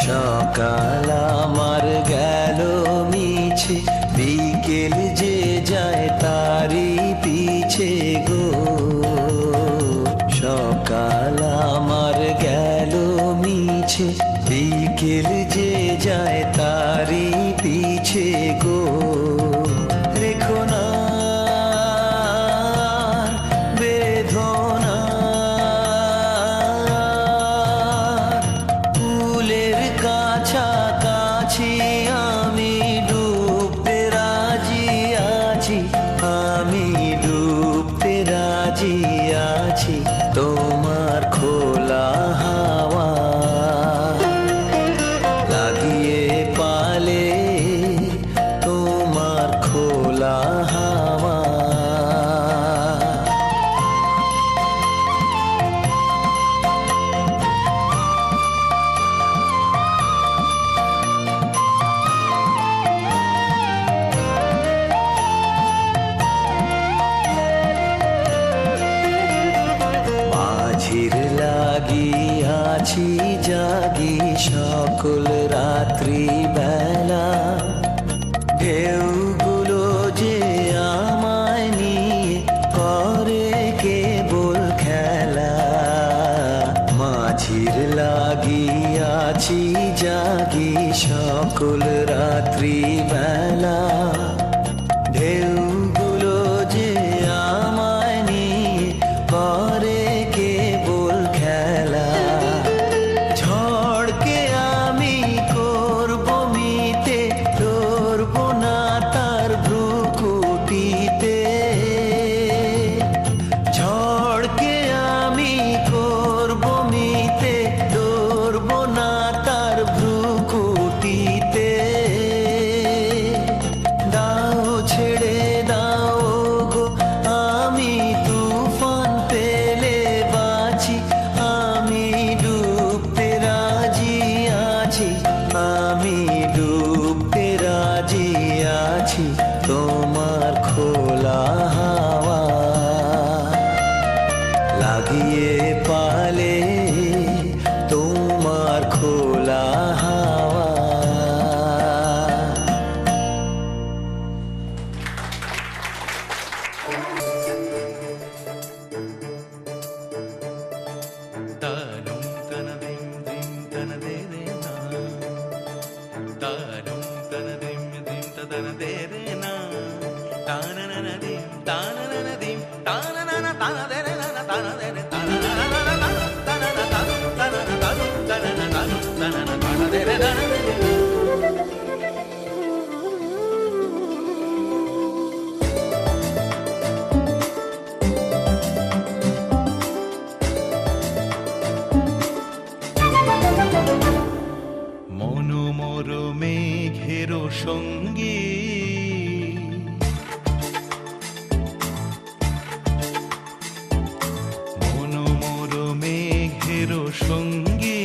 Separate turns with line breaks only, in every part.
সকাল আমার গেল মিছে, বিকেল যে যায় তারি পিছে গো। সকাল আমার গেল মিছে, বিকেল যে যায় তারি পিছে গো। রেখো না বেদনা, ফুলের কাছাকাছি আমি ডুবতে রাজি আছি, আমি ডুবতে রাজি আছি। তোমার খোলা হাওয়া লাগিয়ে পালে, তোমার খোলা হাওয়া। মাঝির লাগিয়াছি জাগি সকল রাত্রি বেলা, ঢেউগুলো যে আমায় নিয়ে করে কেবল খেলা। মাঝির লাগিয়াছি জাগি সকল রাত্রি বেলা, ঢেউগুলো যে আমায় নিয়ে করে কেবল খেলা। ঝড়কে আমি করব মিতে, ধরব না তার ভ্রুকুটিতে। ঝড়কে আমি করব মিতে, ধরব না তার ভ্রুকুটিতে। দাও ছেড়ে দাও গো, আমি তুফান পেলে বাঁচি, আমি ডুবতে রাজি আছি, আমি ডুবতে রাজি আছি। তোমার খোলা হাওয়া লাগিয়ে পালে, তোমার খোলা হাওয়া।
താനും തനദിം ദിം തനദേരേ നാ, താനും തനദിം ദിം തനദേരേ നാ, താനനനദിം താനനനദിം താനനന തനദേരേ നന തനദേരേ തനനന തനന തനന തനന തനന തനന തനദേരേ തനദേരേ। মনোমর মেঘের সঙ্গী, মনোমর মেঘের সঙ্গী,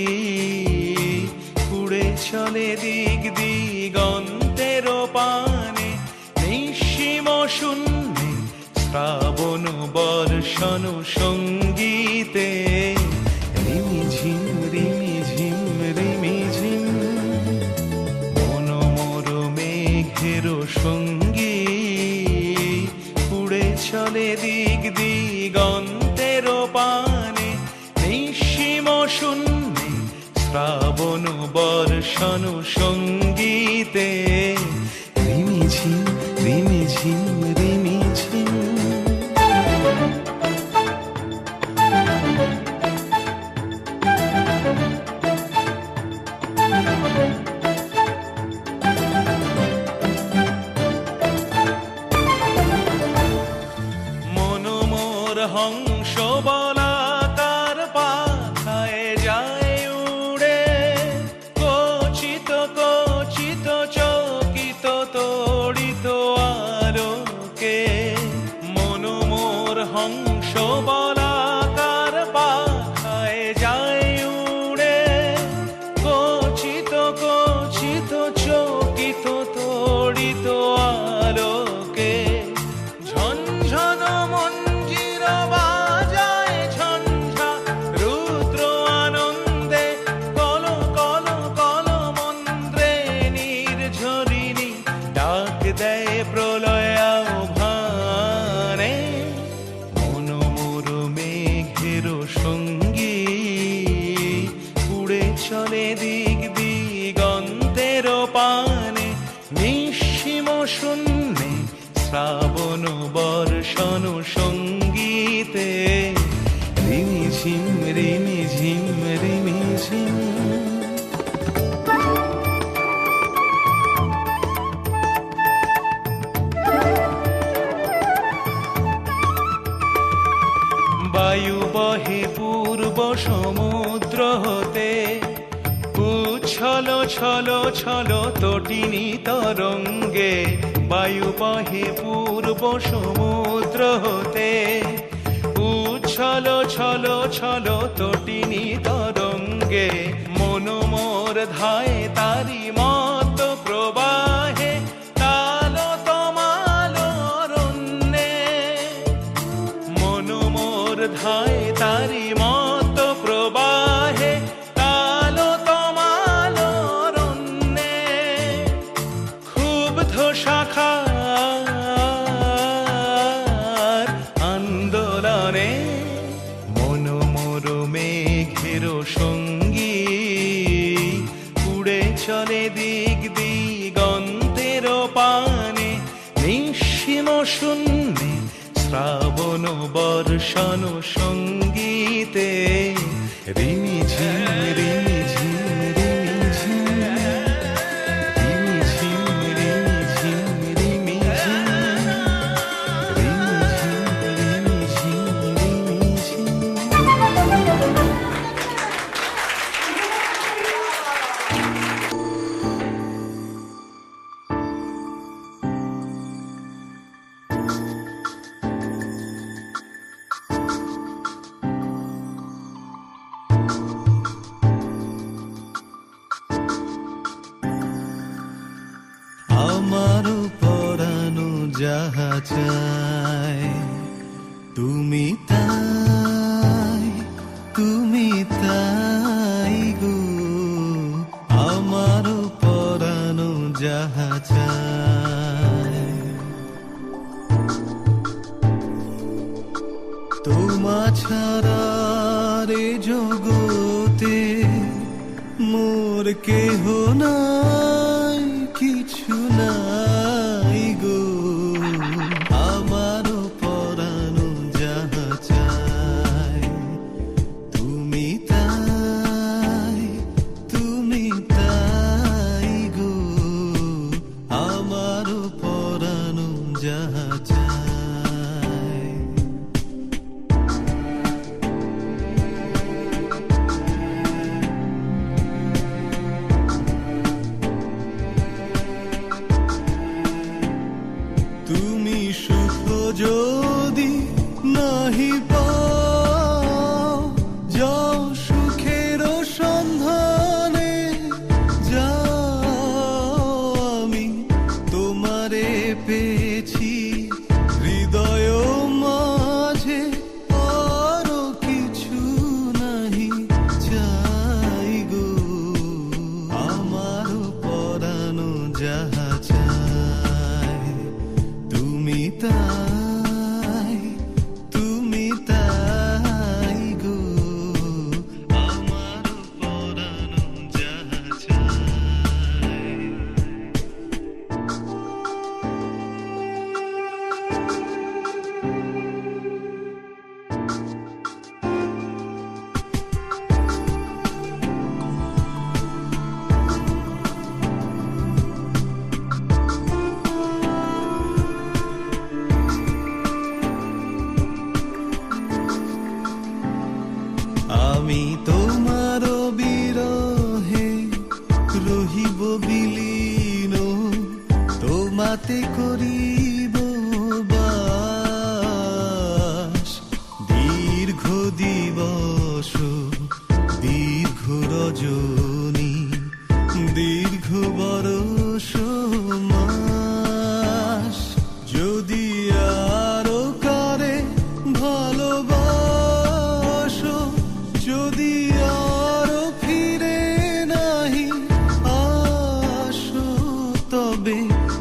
উড়ে চলে দিক দিগন্তের পানে, নিঃসীম নিঃসীম শূন্যে শ্রাবণ বর্ষণ সঙ্গীতে রিমিঝিম রিমিঝিম রিমিঝিম মনোমর মেঘের সঙ্গী উড়ে চলে দিক দিগন্তের পানে নিঃসীম শূন্যে শ্রাবণ বর্ষণ সঙ্গীতে রিমিঝিম রিমিঝিম রিমিঝিম মনোমর হংস বলাকার পাখায় যায় উড়ে কচিত কচিত চকিত তড়িত আলোকে মনোমর হংস বলাকার পাখায় যায় উড়ে কচিত কচিত চকিত তড়িত আলোকে ঝনঝন মঞ্জির বাজায় ঝঞ্ঝা রুদ্র আনন্দে কল কল কল মন্ত্রে নির্ঝরিণী ডাক দেয় প্রলয় আহ্বানে মনোমর মেঘের সঙ্গী উড়ে চলে দিক দিগন্তের পানে নিঃসীম শূন্যে শ্রাবণ বর্ষণ সঙ্গীতে রিমিঝিম রিমিঝিম রিমিঝিম বায়ু বহে পূর্ব সমুদ্র হতে উচ্ছল ছল ছল তটিনী তরঙ্গে বায়ু বহে পূর্ব সমুদ্র হতে উচ্ছল ছল ছল তটিনী তরঙ্গে মনোমর ধায় তারি মত প্রবাহে তাল তমাল অরণ্যে মনোমর ধায় তারি মত প্রবাহে তাল তমাল অরণ্যে ক্ষুব্ধ শাখার আন্দোলনে মনোমর মেঘের সঙ্গী উড়ে চলে দিক দিগন্তের পানে নিঃসীম শূন্যে শ্রাবণ বর্ষণ সঙ্গীতে রিমিঝিম রিমিঝিম রিমিঝিম রিমিঝিম রিমিঝিম রিমিঝিম রিমিঝিম রিমিঝিম
আমার পরানো যাহা চায় তুমি তাই গো আমার পরানো যাহা চায় তোমা ছাড়া রে জগতে মোর কেহ নাই কিছু নাই গো আমার পরানো যাহা চায় তুমি তাই গো আমার পরানো যাহা চায় তুমি সুখ যদি নাহি পাও যাও সুখের সন্ধানে যাও আমি তোমারে পেয়েছি তাই, তুমি তাই গো, আমার পরানো যাহা চায়। আমি তোমার বিরহে রহিব বিলীন, তোমাতে করিব বাস। দীর্ঘ দিবস, দীর্ঘ রজনী, দীর্ঘ বরষ মাস। যদি আরো কারে ভালোবাসো, যদি আরো ফিরে নাহি আসো, তবে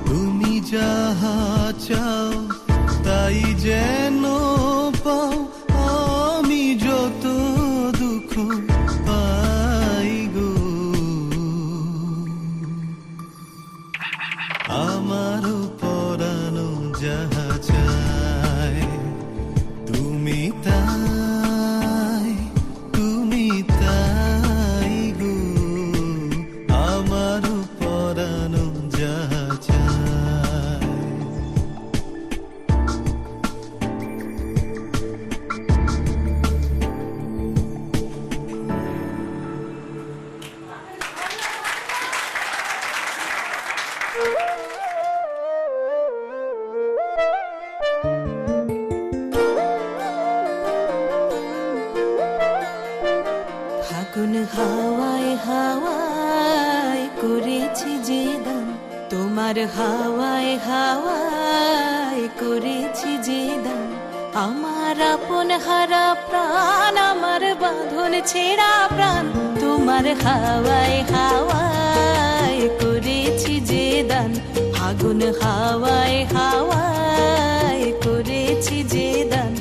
তুমি যাহা চাও তাই যেন পাও। আমি যত দুঃখ পাই গো, আমার পরানো যাহা চায়, তুমি তাই, তুমি তাই গো, আমার পরানো যাহা চায়।
ফাগুন হাওয়ায় হাওয়ায় করেছি যে দান, তোমার হাওয়ায় হাওয়ায় করেছি যে দান। আমার আপন হারা প্রাণ, আমার বাঁধন ছেঁড়া প্রাণ, তোমার হাওয়ায় হাওয়ায় করেছি যে দান। ফাগুন হাওয়ায় হাওয়ায় করেছি যে দান।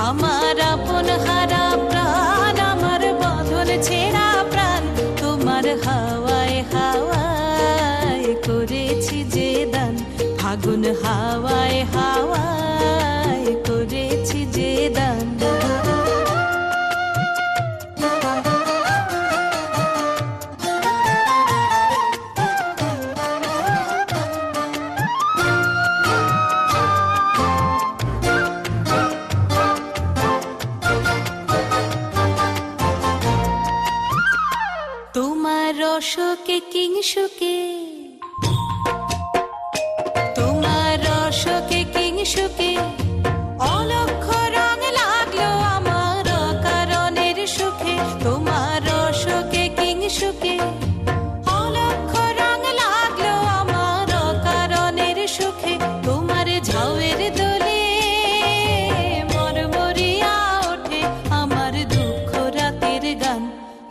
আমার আপন হারা প্রাণ, আমার বাঁধন ছেঁড়া প্রাণ, তোমার হাওয়ায় হাওয়ায় করেছি যে দান। ফাগুন হাওয়ায় হাওয়ায় করেছি যে দান। তোমার রসকে কিংসুকে, তোমার রসকে কিংসুকে, অলক্ষ রং লাগলো আমার কারণের সুখে। তোমার রসকে কিংসুকে, অলক্ষ রং লাগলো আমার কারণের সুখে। তোমার ঝাউয়ের দোলে মরমরিয়া ওঠে আমার দুঃখ রাতের গান।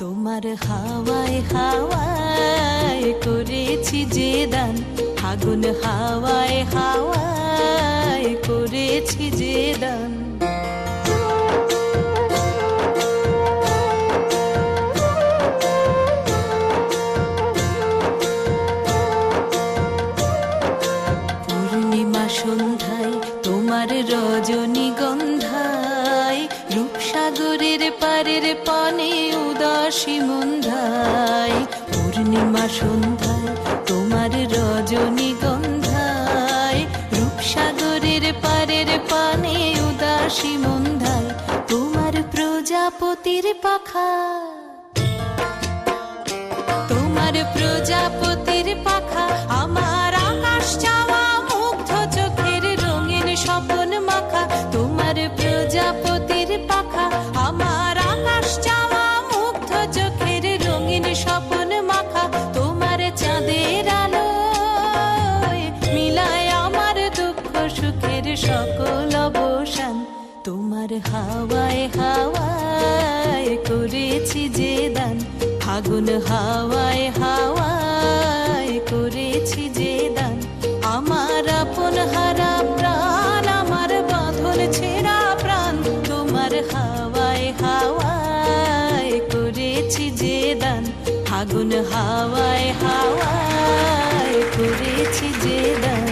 তোমার হাওয়ায় হাওয়ায় করেছি যে দান। ফাগুন হাওয়ায় হাওয়ায় করেছি যে দান। পূর্ণিমা সন্ধ্যায় তোমার রজনীগন্ধায়, রূপসাগরের পারের পানে উদাসী মন্ধায়। পূর্ণিমা সন্ধ্যায় তোমার রজনীগন্ধায়, রূপসাগরের পারের পানে উদাসী মন্ধায়। তোমার প্রজাপতির পাখা, তোমার প্রজাপতির পাখা, আমার আকাশ চাওয়া মুগ্ধ চোখের রঙিন স্বপন মাখা। তোমার প্রজাপতির পাখা, আমার আকাশ চাওয়া মুগ্ধ চোখের রঙিন স্বপন মাখা। তোমার চাঁদের আলোয় মিলায় আমার দুঃখ সুখের সকল অবসান। তোমার হাওয়ায় হাওয়ায় করেছি যে দান। ফাগুন হাওয়ায় হাওয়ায় করেছি যে দান। আমার আপন হারা প্রাণ, হাওয়ায় হাওয়ায় করেছি যে দান।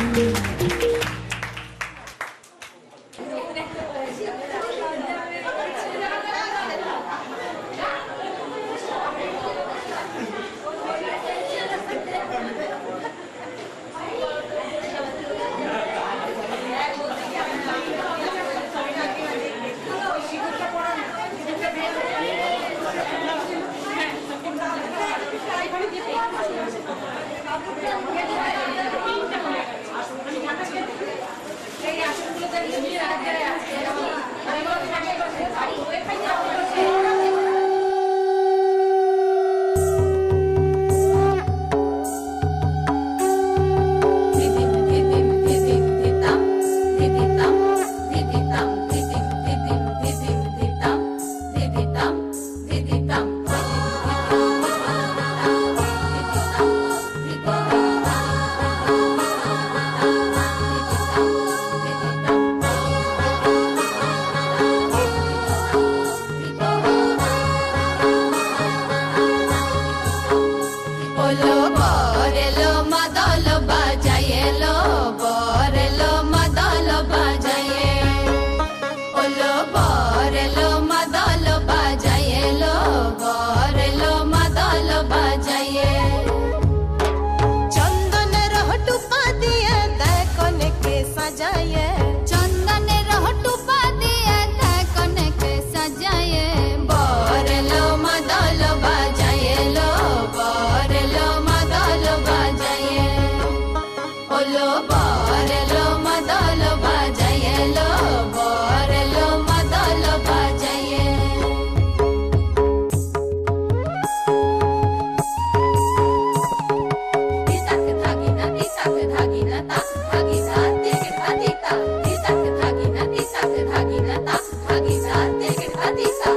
ওলো বর এলো মাদল বাজায়, এলো বর এলো মাদল বাজায়, ওলো বর এলো মাদল বাজায়, এলো বর এলো মাদল বাজায়। চন্দনের টুপা দিয়ে দেয় কনেকে সাজায়, চন্দনের টুপা দিয়ে দেয় কনেকে সাজায়। বর এলো মাদল বাজায়, এলো বর এলো মাদল বাজায়, ওলো বর এলো মাদল বাজায়, এলো বর এলো মাদল বাজায়। তিতাক থাকিনা তিতাক থাকিনা তাক থাকিনা তিক থাকিতা, তিতাক থাকিনা তিতাক থাকিনা তাক থাকিনা তিক থাকিতা।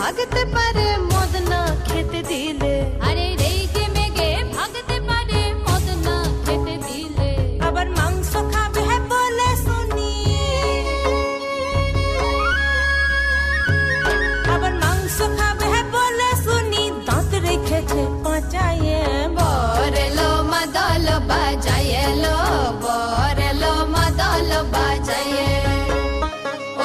ভাগতে পারে মদ না খেতে দিলে, আরে রেগে মেগে ভাগতে পারে মদ না খেতে দিলে। আবার মাংস খাবে বলে শুনি, আবার মাংস খাবে বলে শুনি দাঁত রেখেছে পাঁচায়ে। বর এলো মাদল বাজায়, এলো বর এলো মাদল বাজায়,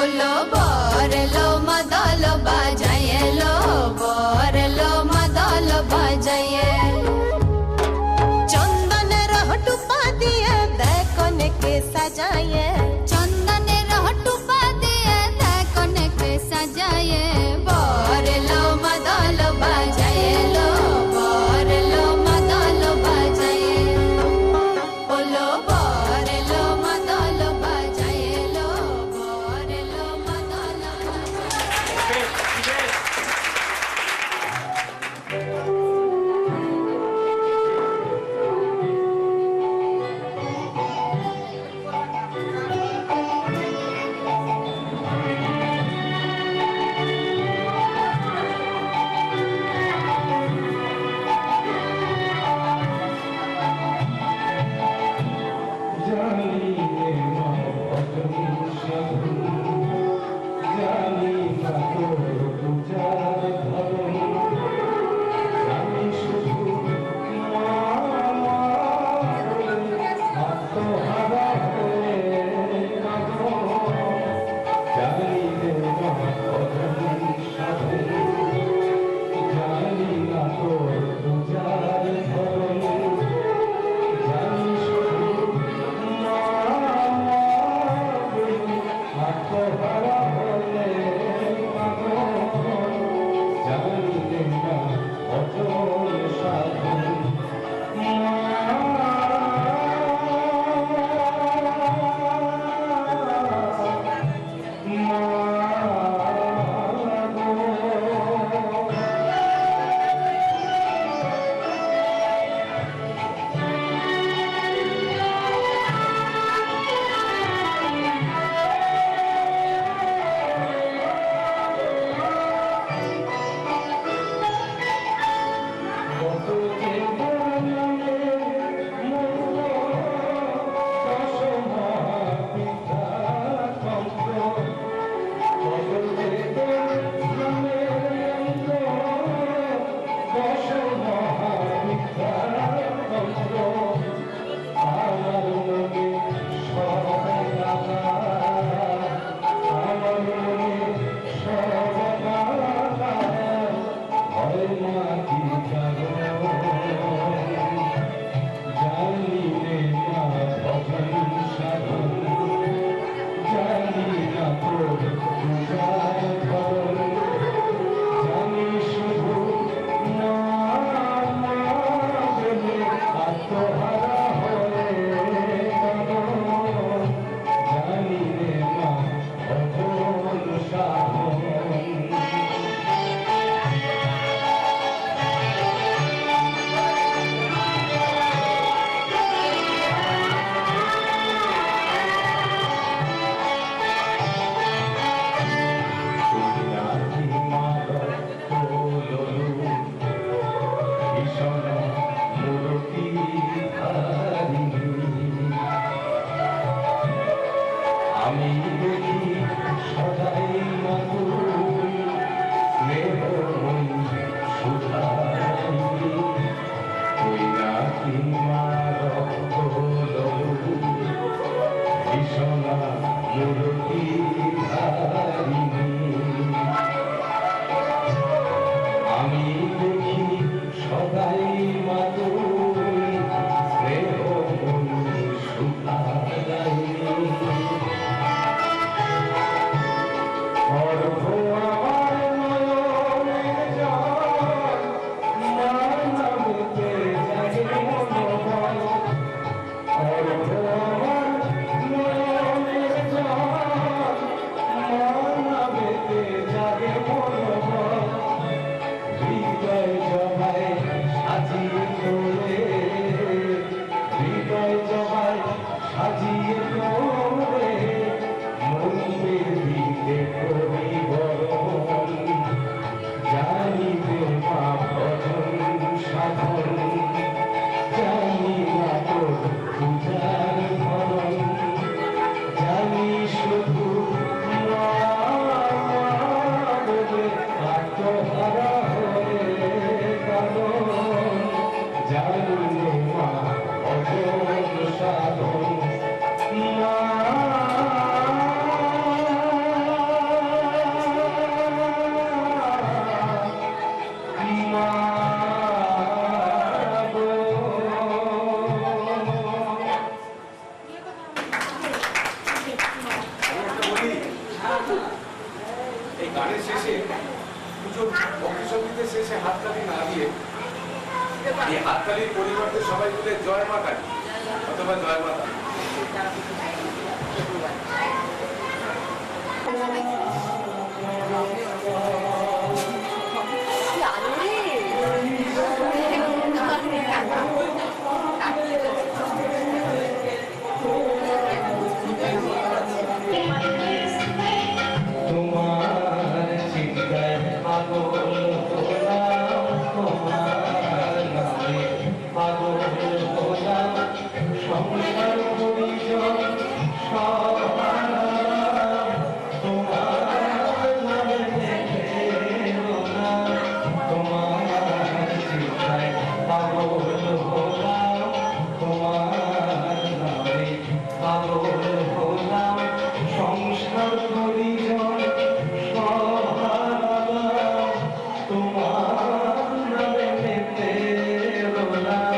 ওলো বর এলো মাদল বাজায়, এলো বর এলো মাদল বাজায়। চন্দনের টুপা দিয়ে দেয় কনেকে সাজায়, চন্দনের টুপা দিয়ে দেয় কনেকে সাজায়।
আমি দেখি সদাই মাতো স্নেহ সুখাদায়ী অর্ধ আমার নয়নের জল মানবতে জাগে মনোবল অর্ধ আমার নয়নের জল মানবতে জাগে মনোবল হৃদয় জবায় সাজিয়ে তোলে হৃদয় জবায় সাজিয়ে তোলে মন্দির দিকে পরিবরণ জানিবে মা ভজন সাধন জানি না তোর পূজার ধরন জানি শুধু মা বলে আত্মহারা হয়ে গেল জানি মা ভজন সাধন মা
এই গানের শেষে পুজোর ভক্তি সঙ্গীতের শেষে হাততালি না দিয়ে এই হাততালির পরিবর্তে সবাই মিলে জয় মা কালী অথবা জয় মাতা
তোমার চিন্তায় পাগল হলাম তোমার নামে পাগল হলাম সংসার পরিজন সব হারালাম তোমার নামে হলাম তোমার চিন্তায় পাগল হলাম তোমার নামে পাগল হলাম সংসার পরিজন সব হারালাম তোমার নামে মেতে রোলাম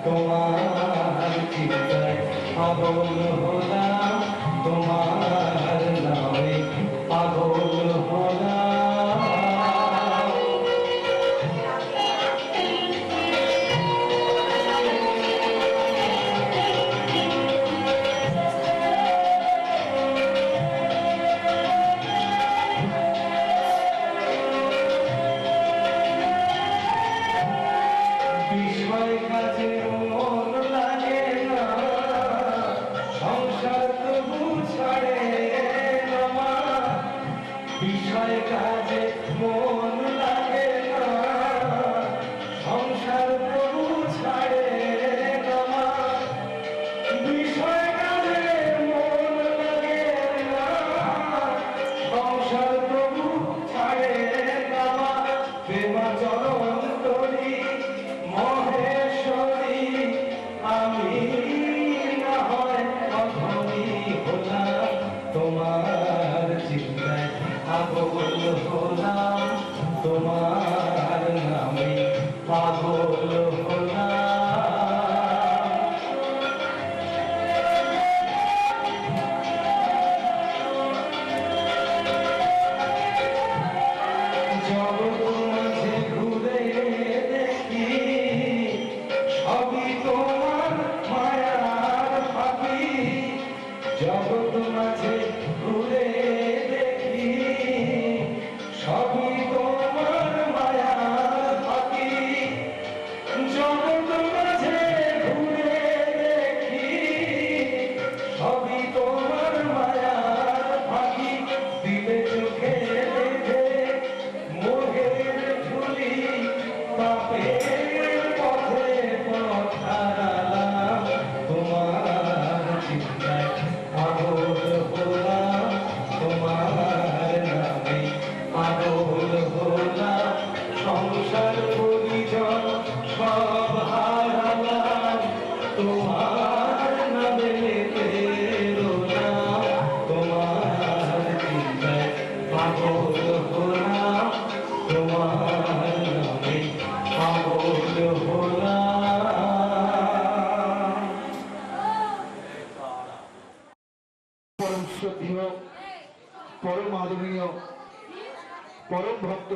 তোমার চিন্তায় পাগল হলাম তোমার নামে পাগল হলাম বিষয় কাজে মন লাগে না সংসার তবু ছাড়ে না মা বিষয় কাজে মন লাগে না সংসার তবু ছাড়ে না মা বিষয় কাজে মন লাগে না সংসার তবু ছাড়ে না মা প্রেমা চরণ তরি মহেশ্বরী আমি না হয় অধমী হলাম তোমার চিন্তায় পাগল হলাম তোমার নামে পাগল হলাম জগৎ মাঝে ঘুরে দেখি সবই তোমার মায়ার পাপি জগৎ মাঝে ঘুরে দেখি সবই তোমার মায়ার পাপি জগৎ মাঝে ঘুরে দেখি সবই তোমার মায়ার পাপি দিলে চোখে দেখে মোহের ঝুলি পাপের পথে পথ হারালাম তোমার চিন্তায় পাগল হলাম তোমার নামে পাগল হলাম সংসার পরিজন সব হারালাম তোমার নামে রোলাম তোমার
শ্রদ্ধেয় পরম আদরণীয় পরম ভক্ত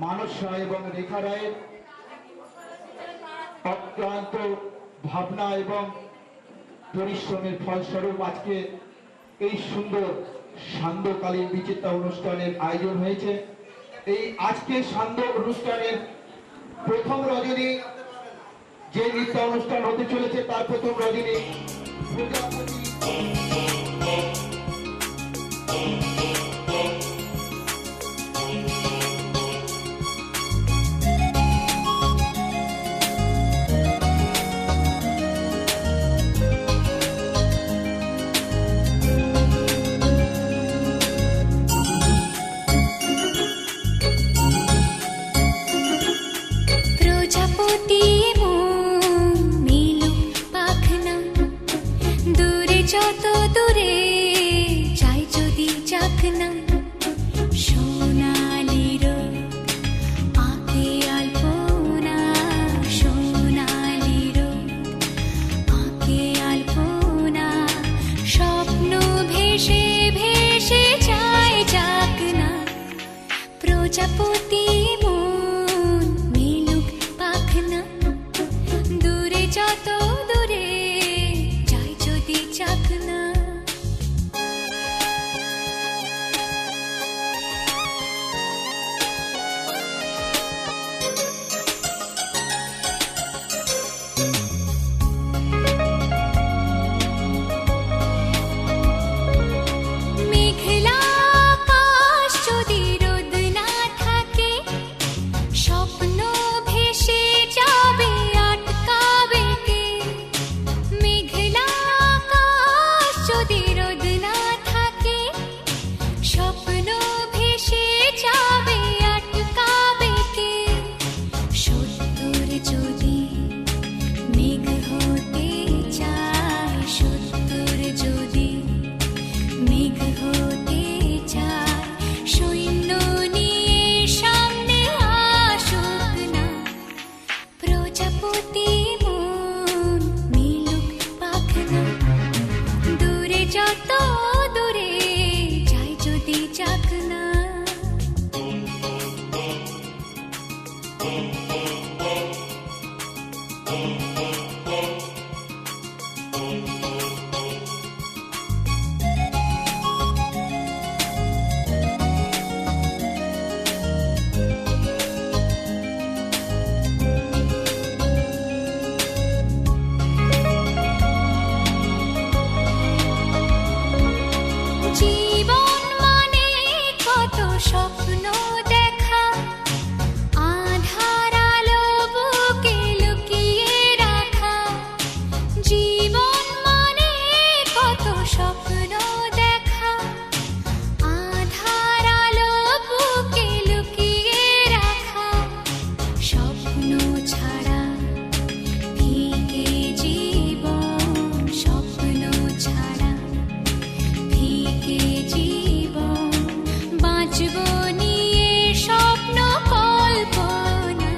মানস রায় এবং রেখা রায়ের অক্লান্ত ভাবনা এবং পরিশ্রমের ফলস্বরূপ আজকে এই সুন্দর সান্ধ্যকালীন বিচিত্রা অনুষ্ঠানের আয়োজন হয়েছে। এই আজকে সান্ধ্য অনুষ্ঠানের প্রথম রজনী যে নৃত্য অনুষ্ঠান হতে চলেছে তার প্রথম রজনী প্রজাপতি
প্রজাপতি মিলু পাখনা দূরে যত দূরে যাই যদি চাখনা সোনালি রোদ আঁকে আলপনা সোনালি রোদ আঁকে আলপনা স্বপ্ন ভেসে ভেসে যায় চাকনা প্রজাপতি দূরে যত দূরে যাই যদি চাকনা মেঘলা আকাশ যদি রোদ না থাকে স্বপ্ন ভেসে যাবে আটকাবে কে মেঘলা আকাশ যদি রোদ না থাকে স্বপ্ন ভেসে যাবে আটকাবে কে সত্তর যদি মেঘ হতে চায় সত্তর যদি মেঘ হতে চায় সৈন্য নিয়ে সামনে আসুক না প্রজাপতি মন মিলুক পাখনা দূরে যত দূরে যাই যদি চাকনা জীবন মানে কত স্বপ্ন দেখা আধার আলো বুকে লুকিয়ে রাখা জীবন মানে কত স্বপ্ন দেখা আধার আলো বুকে লুকিয়ে রাখা স্বপ্ন ছাড়া ফিকে জীবন স্বপ্ন ছাড়া ফিকে জীবন বাঁচব নিয়ে স্বপ্ন কল্পনা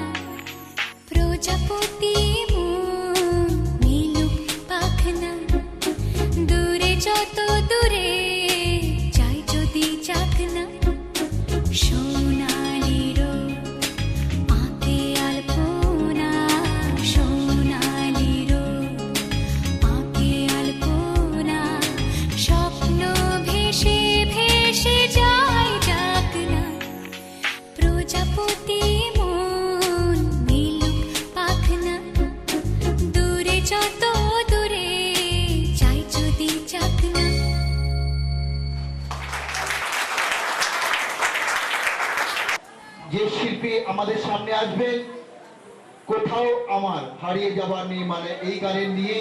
প্রজাপতি মন মিলুক পাখনা দূরে যত দূরে যাই যদি চাকনা সোনালি রোদ আঁকে আলপনা সোনালি রোদ আঁকে আলপনা স্বপ্ন ভেসে ভেসে যায় চাকনা প্রজাপতি মন মিলুক পাখনা দূরে যত দূরে যাই যদি চাকনা
যে শিল্পী আমাদের সামনে আসবেন কোথাও আমার হারিয়ে যাবার নেই মানে এই গানের নিয়ে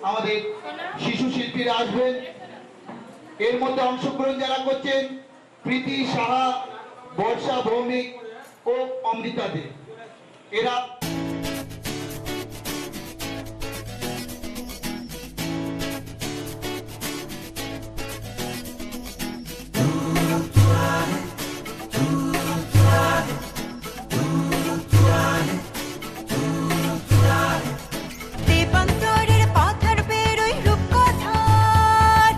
আমাদের শিশু শিল্পীরা আসবেন। এর মধ্যে অংশগ্রহণ যারা করছেন প্রীতি সাহা বর্ষা ভৌমিক ও অমৃতা দে এরা
দেবান্তরের পাথর বেরোয় রূপকথার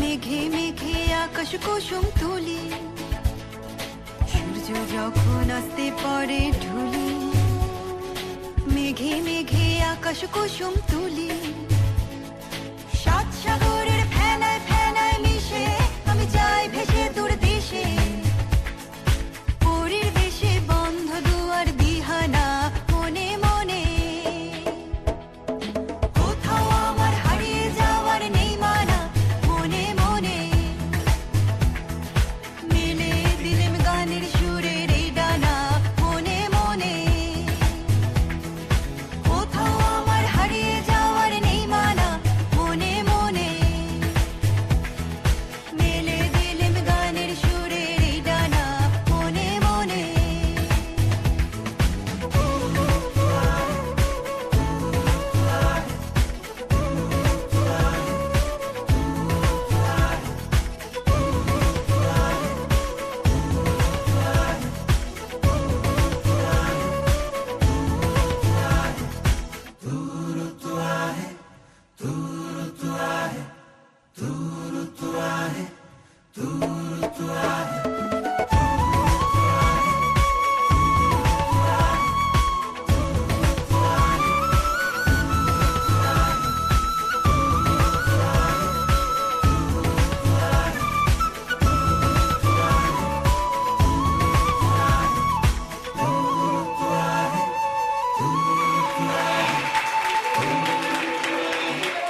মেঘে মেঘে আকাশ কুসুম তুলি, সূর্য যখন আসতে পারে ঢুলি, মেঘে মেঘে আকাশ কুসুম তুলি, সাত সাগরের ফেনায় ফেনায় মিশে আমি যাই ভেসে দূর দেশে, পরীর দেশে বন্ধ দুয়ার দিহানা মনে মনে, কোথাও আমার হারিয়ে যাওয়ার নেই মানা মনে মনে, মেলে দিলেম গানের সুরের এই ডানা মনে মনে, কোথাও আমার হারিয়ে যাওয়ার নেই মানা মনে মনে, মেলে দিলেম গানের সুরের এই ডানা মনে মনে।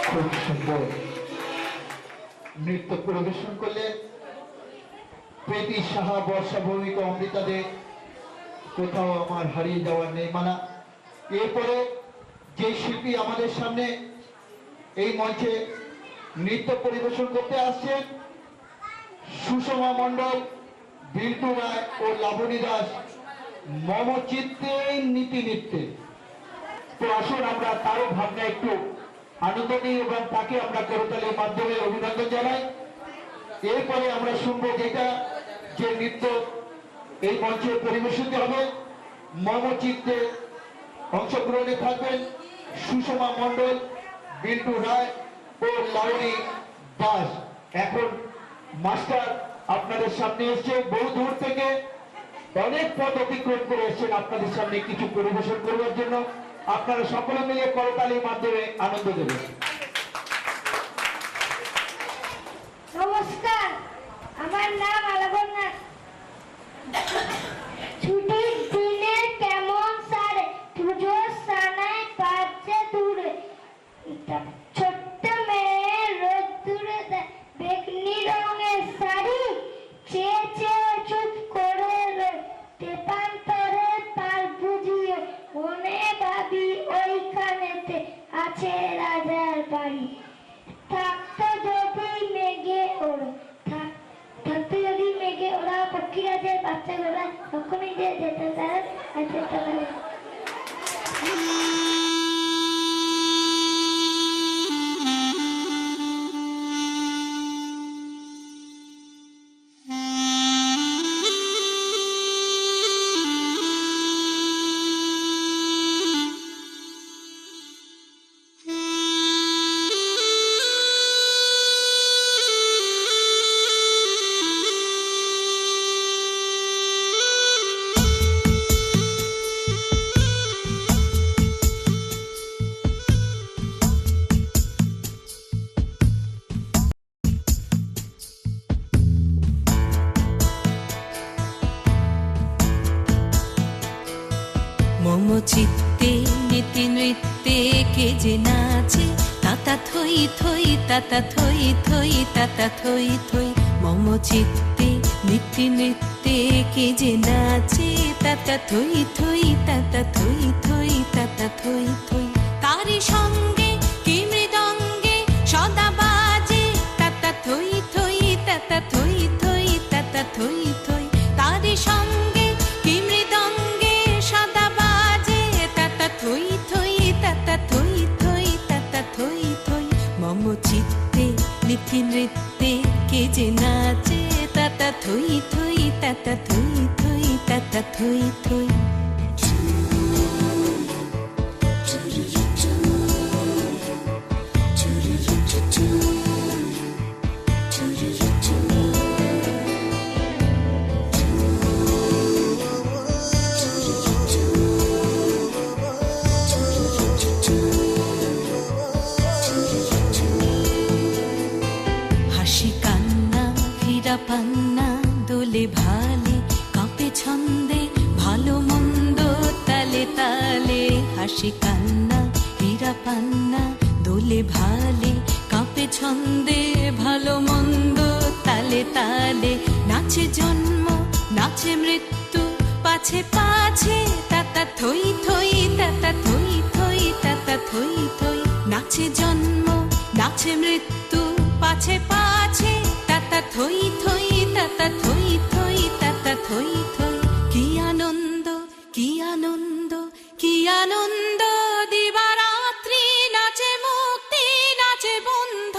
খুব সুন্দর নৃত্য পরিবেশন করলেন প্রীতি সাহা, বর্ষা ভৌমিক, অমৃতা দে, কোথাও আমার হারিয়ে যাওয়ার নেই মানা। এরপরে যে শিল্পী আমাদের সামনে এই মঞ্চে নৃত্য পরিবেশন করতে আসছেন, সুষমা মণ্ডল, বিল্টু রায় ও লাবণী দাস, মম চিত্তে নীতি নৃত্যে। তো আসুন আমরা তারও ভাবনা একটু আনন্দ নিই এবং তাকে আমরা করতালির মাধ্যমে অভিনন্দন জানাই। এরপরে আমরা শুনবো যে নৃত্য এই মঞ্চে পরিবেশিত হবে। মম চিত্তে অংশগ্রহণে থাকবেন সুষমা মণ্ডল, বিল্টু রায় ও লাবণী দাস। এখন মাস্টার আপনাদের সামনে এসছে, বহু দূর থেকে অনেক পথ অতিক্রম করে এসছেন আপনাদের সামনে কিছু পরিবেশন করবার জন্য। আপনারা সকলে মিলে করতালির মাধ্যমে আনন্দ দেবেন।
নমস্কার, আমার নাম আলাবন নাথ। ছুটির দিনে কেমন সারে পুজোর সানায় পাচ্ছে দূরে, ছোট্ট মেয়ে রোদ্দুরে বেগনি রঙের শাড়ি, চেয়ে চেয়ে চুপ করে তেপান্তরে পাল বুঝিয়ে মনে ভাবি ওইখানেতে আছে রাজার বাড়ি। থাকতো যদি মেঘে ওড়ে, থাকতো যদি মেঘে ওরা পক্ষীরাজের বাচ্চাগুলা তখনই যে যেতে চায় আছে তাহলে।
মম চিত্তে নীতি নৃত্যে কে যে নাচে, তাতা থই থই তাতা থই থই তাতা থই থই। মম চিত্তে নীতি নৃত্যে কে যে নাচে, তাতা থই থই তাতা থই থই তাতা থই থই। তারি সঙ্গে কি মৃদঙ্গে সদা বাজে, তাতা থই থই তাতা থই থই তাতা থই থই। তারি সঙ্গে কি মৃদঙ্গে সদা বাজে, তাতা থই থই তাতা থই থই তাতা থই থই। মম চিত্তে নীতি নৃত্যে কে যে নাচে, তাতা থই থই তাতা থই থই তাতা থই থই। হাসি কান্না হীরা পান্না দোলে ভালে কাঁপে ছন্দে ভালো মন্দ তালে তালে হাসি কান্না হীরা পান্না দোলে ভালে কাঁপে ছন্দে ভালো মন্দ তালে তালে নাচে জন্ম নাচে মৃত্যু পাছে পাছে তাতা থই থই তাতা থই থই তাতা থই থই নাচে জন্ম নাচে মৃত্যু পাছে পাছে তাতা থই থই তাতা থই থই তাতা থই থই কি আনন্দ কি আনন্দ কি আনন্দ দিবারাত্রি নাচে মুক্তি নাচে বন্ধ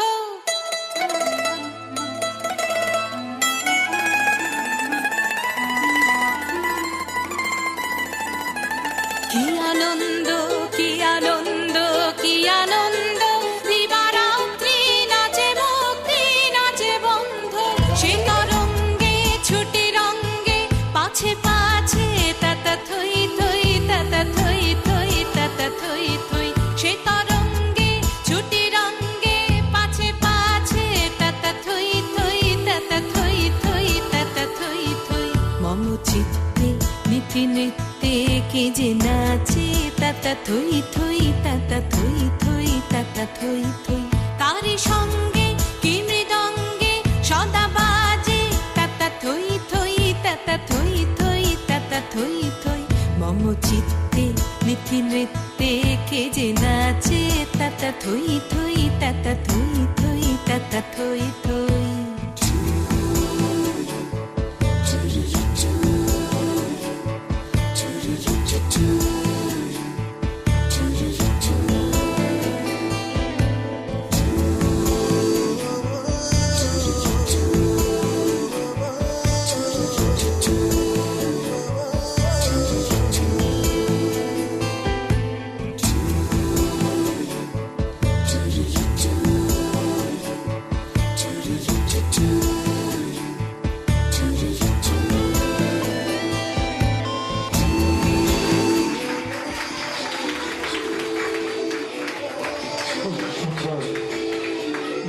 কি আনন্দ কি আনন্দ কি আনন্দ দিবারাত্রি নাচে মুক্তি নাচে বন্ধ সে তরঙ্গে ছুটি রঙ্গে পাছে পাছে তাতা থই থই তাতা থই থই তাতা থই থই সে তরঙ্গে ছুটি রঙ্গে পাছে পাছে তাতা থই থই তাতা থই থই তাতা থই থই মম চিত্তে নীতি নৃত্যে কে যে নাচে তাতা থই থই তাতা থই থই তাতা থই থই তারি সঙ্গে কি মৃদঙ্গে সদা বাজে তাতা থই থই তাতা থই থই তাতা থই থই মম চিত্তে নীতি নৃত্যে কে যে নাচে তাতা থই থই তাতা থই থই তাতা থই থই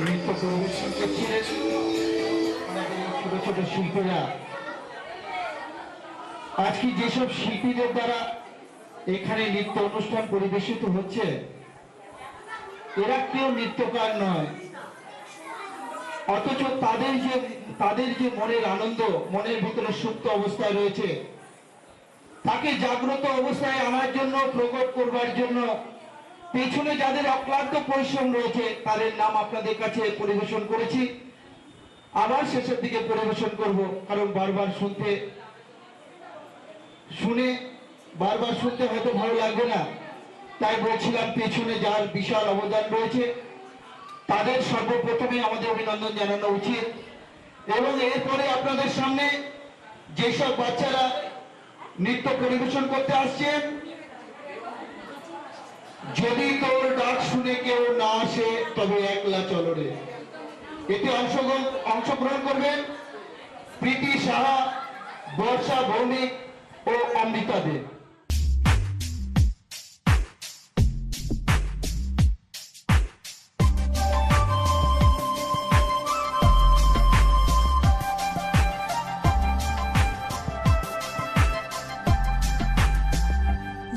নৃত্য পরিবেশন করছিলেন আমাদের এই ছোট ছোট শিল্পীরা। আজকে যেসব শিল্পীদের দ্বারা এখানে নৃত্য অনুষ্ঠান পরিবেশিত হচ্ছে এরা কেউ নৃত্যকার নয়, অথচ তাদের যে মনের আনন্দ, মনের ভিতরে সুপ্ত অবস্থায় রয়েছে, তাকে জাগ্রত অবস্থায় আনার জন্য, প্রকট করবার জন্য পেছনে যাদের অক্লান্ত পরিশ্রম রয়েছে তাদের নাম আপনাদের কাছে পরিবেশন করেছি। আবার শেষের দিকে পরিবেশন করব, কারণ বারবার শুনতে হয়তো ভালো লাগবে না, তাই বলছিলাম পেছনে যার বিশাল অবদান রয়েছে তাদের সর্বপ্রথমে আমাদের অভিনন্দন জানানো উচিত। এবং এরপরে আপনাদের সামনে যেসব বাচ্চারা নৃত্য পরিবেশন করতে আসছেন, যদি তোর ডাক শুনে কেউ না আসে তবে একলা চলো রে, এতে অংশগ্রহণ করবেন প্রীতি সাহা, বর্ষা ভৌমিক ও অমৃতা দেব।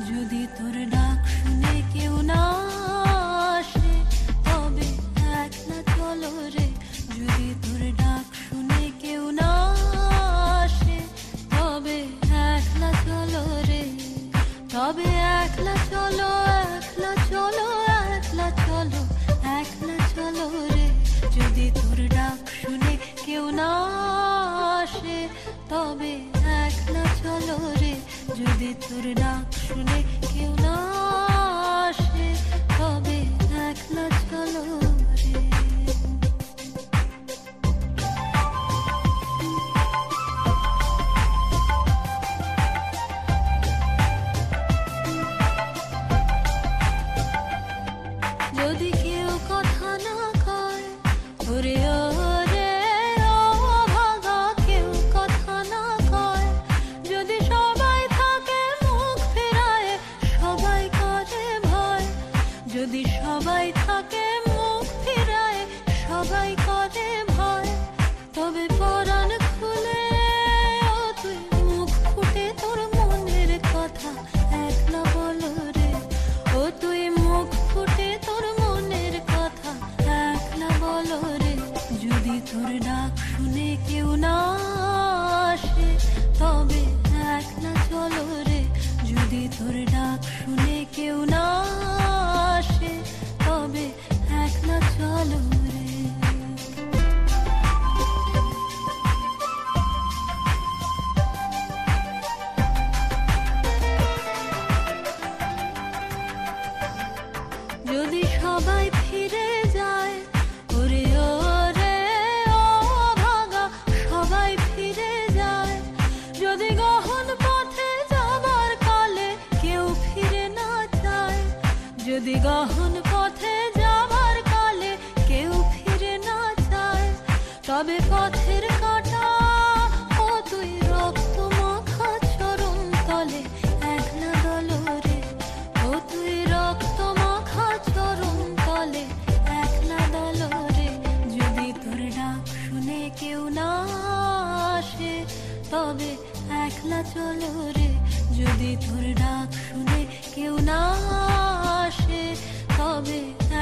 যদি তোর ডাক শুনে কেউ না আসে তবে একলা চলো রে, যদি তোর ডাক শুনে কেউ না আসে তবে একলা চলো রে, তবে একলা চলো একলা চলো একলা চলো একলা চলো রে, যদি তোর ডাক শুনে কেউ না আসে তবে একলা চলো রে, যদি তোর ডাক শুনে কেউ না আসে তবে একলা চলো রে। যদি কেউ কথা না কয় ওরে ওরে তোর ডাক শুনে কেউ না আসে তবে একলা চলো রে, যদি তোর ডাক শুনে কেউ না আসে তবে একলা চলো রে। যদি সবাই ফিরে যায় ওরে ওরে ও ভাগা, সবাই ফিরে যায়, যদি গহন পথে যাবার কালে কেউ ফিরে না যায়, যদি গহন পথে যাবার কালে কেউ ফিরে না যায়, তবে পথের কাঁটা ও তুই রক্ত মাখা চরণ তলে একলা দলরে, ও তুই রক্ত মাখা চরণ তলে একলা দলরে, যদি তোর ডাক শুনে কেউ না আসে তবে একলা চলো রে, যদি তোর ডাক শুনে কেউ না আসে তবে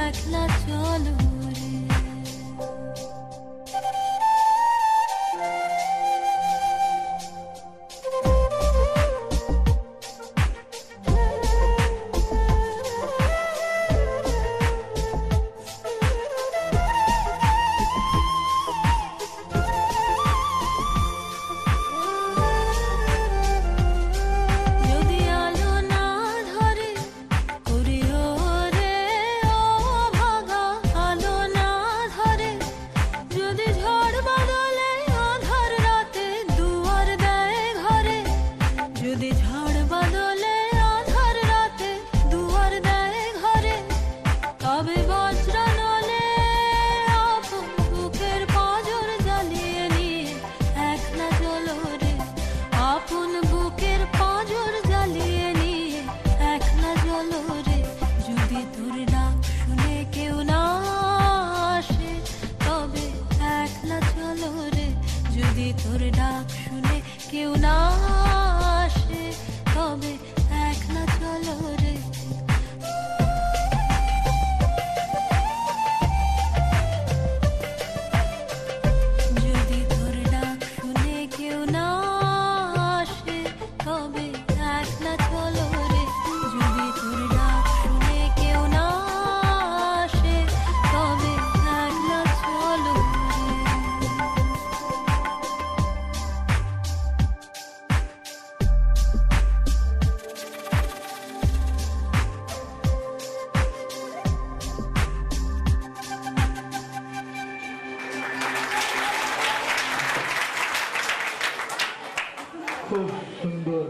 একলা চলো রে। যদি আলো না ধরে ওরে ওরে ও ভাগা, আলো না ধরে, যদি ঝড় বাদলে আধার রাতে দুয়ার দেয় ঘরে, যদি ঝড় বাদলে আধার রাতে দুয়ার দেয় ঘরে, তবে বজ্র নলে আপন বুকের পাঁজর জ্বালিয়ে নিয়ে একলা চলো রে, আপন বুকের পাঁজর জ্বালিয়ে নিয়ে একলা চলো রে, যদি তোর ডাক শুনে কেউ না আসে তবে একলা চলো রে, যদি তোর ডাক শুনে কেউ না আসে তবে একলা চলো রে। যদি তোর ডাক শুনে কেউ না আসে তবে একলা চলো রে, যদি তোর ডাক শুনে কেউ না আসে তবে একলা চলো রে।
খুব সুন্দর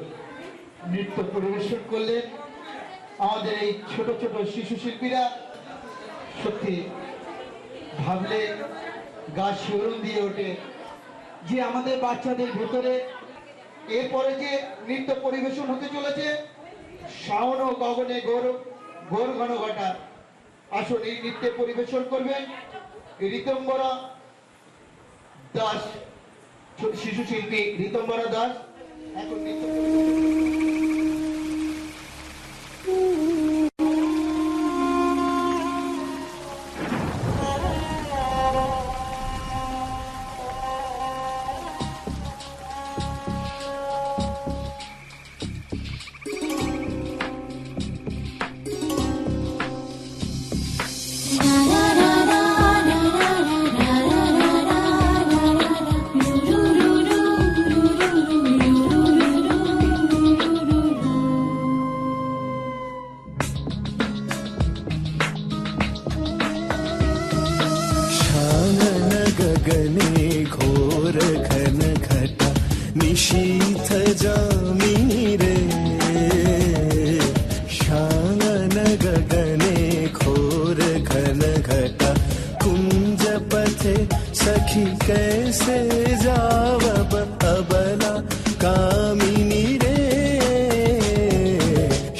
নৃত্য পরিবেশন করলেন আমাদের এই ছোট ছোট শিশু শিল্পীরা। সত্যি ভাবলে গা শিহরণ দিয়ে ওঠে যে আমাদের বাচ্চাদের ভেতরে এরপরে যে নৃত্য পরিবেশন হতে চলেছে শাওন ও গগনে ঘোর ঘন ঘটা। আসুন এই নৃত্যে পরিবেশন করবেন ঋতম্বরা দাস, শিশু শিল্পী ঋতম্বরা দাস। এখন নৃত্য
गगने घोर घन घटा निशीथ जामिनी रे, शानन गगने घोर घन घटा कुंज पथे सखी कैसे जावब अबला कामिनी रे,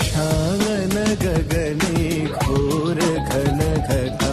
शानन गगने घोर घन घटा।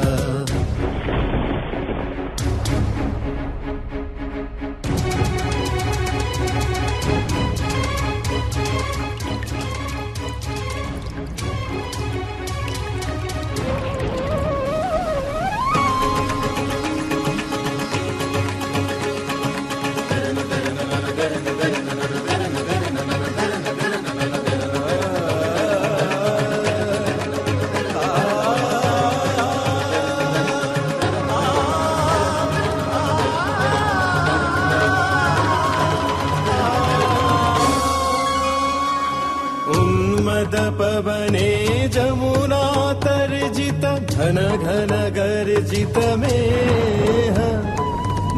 बने जमुना तर्जित घन घन गर्जित मेह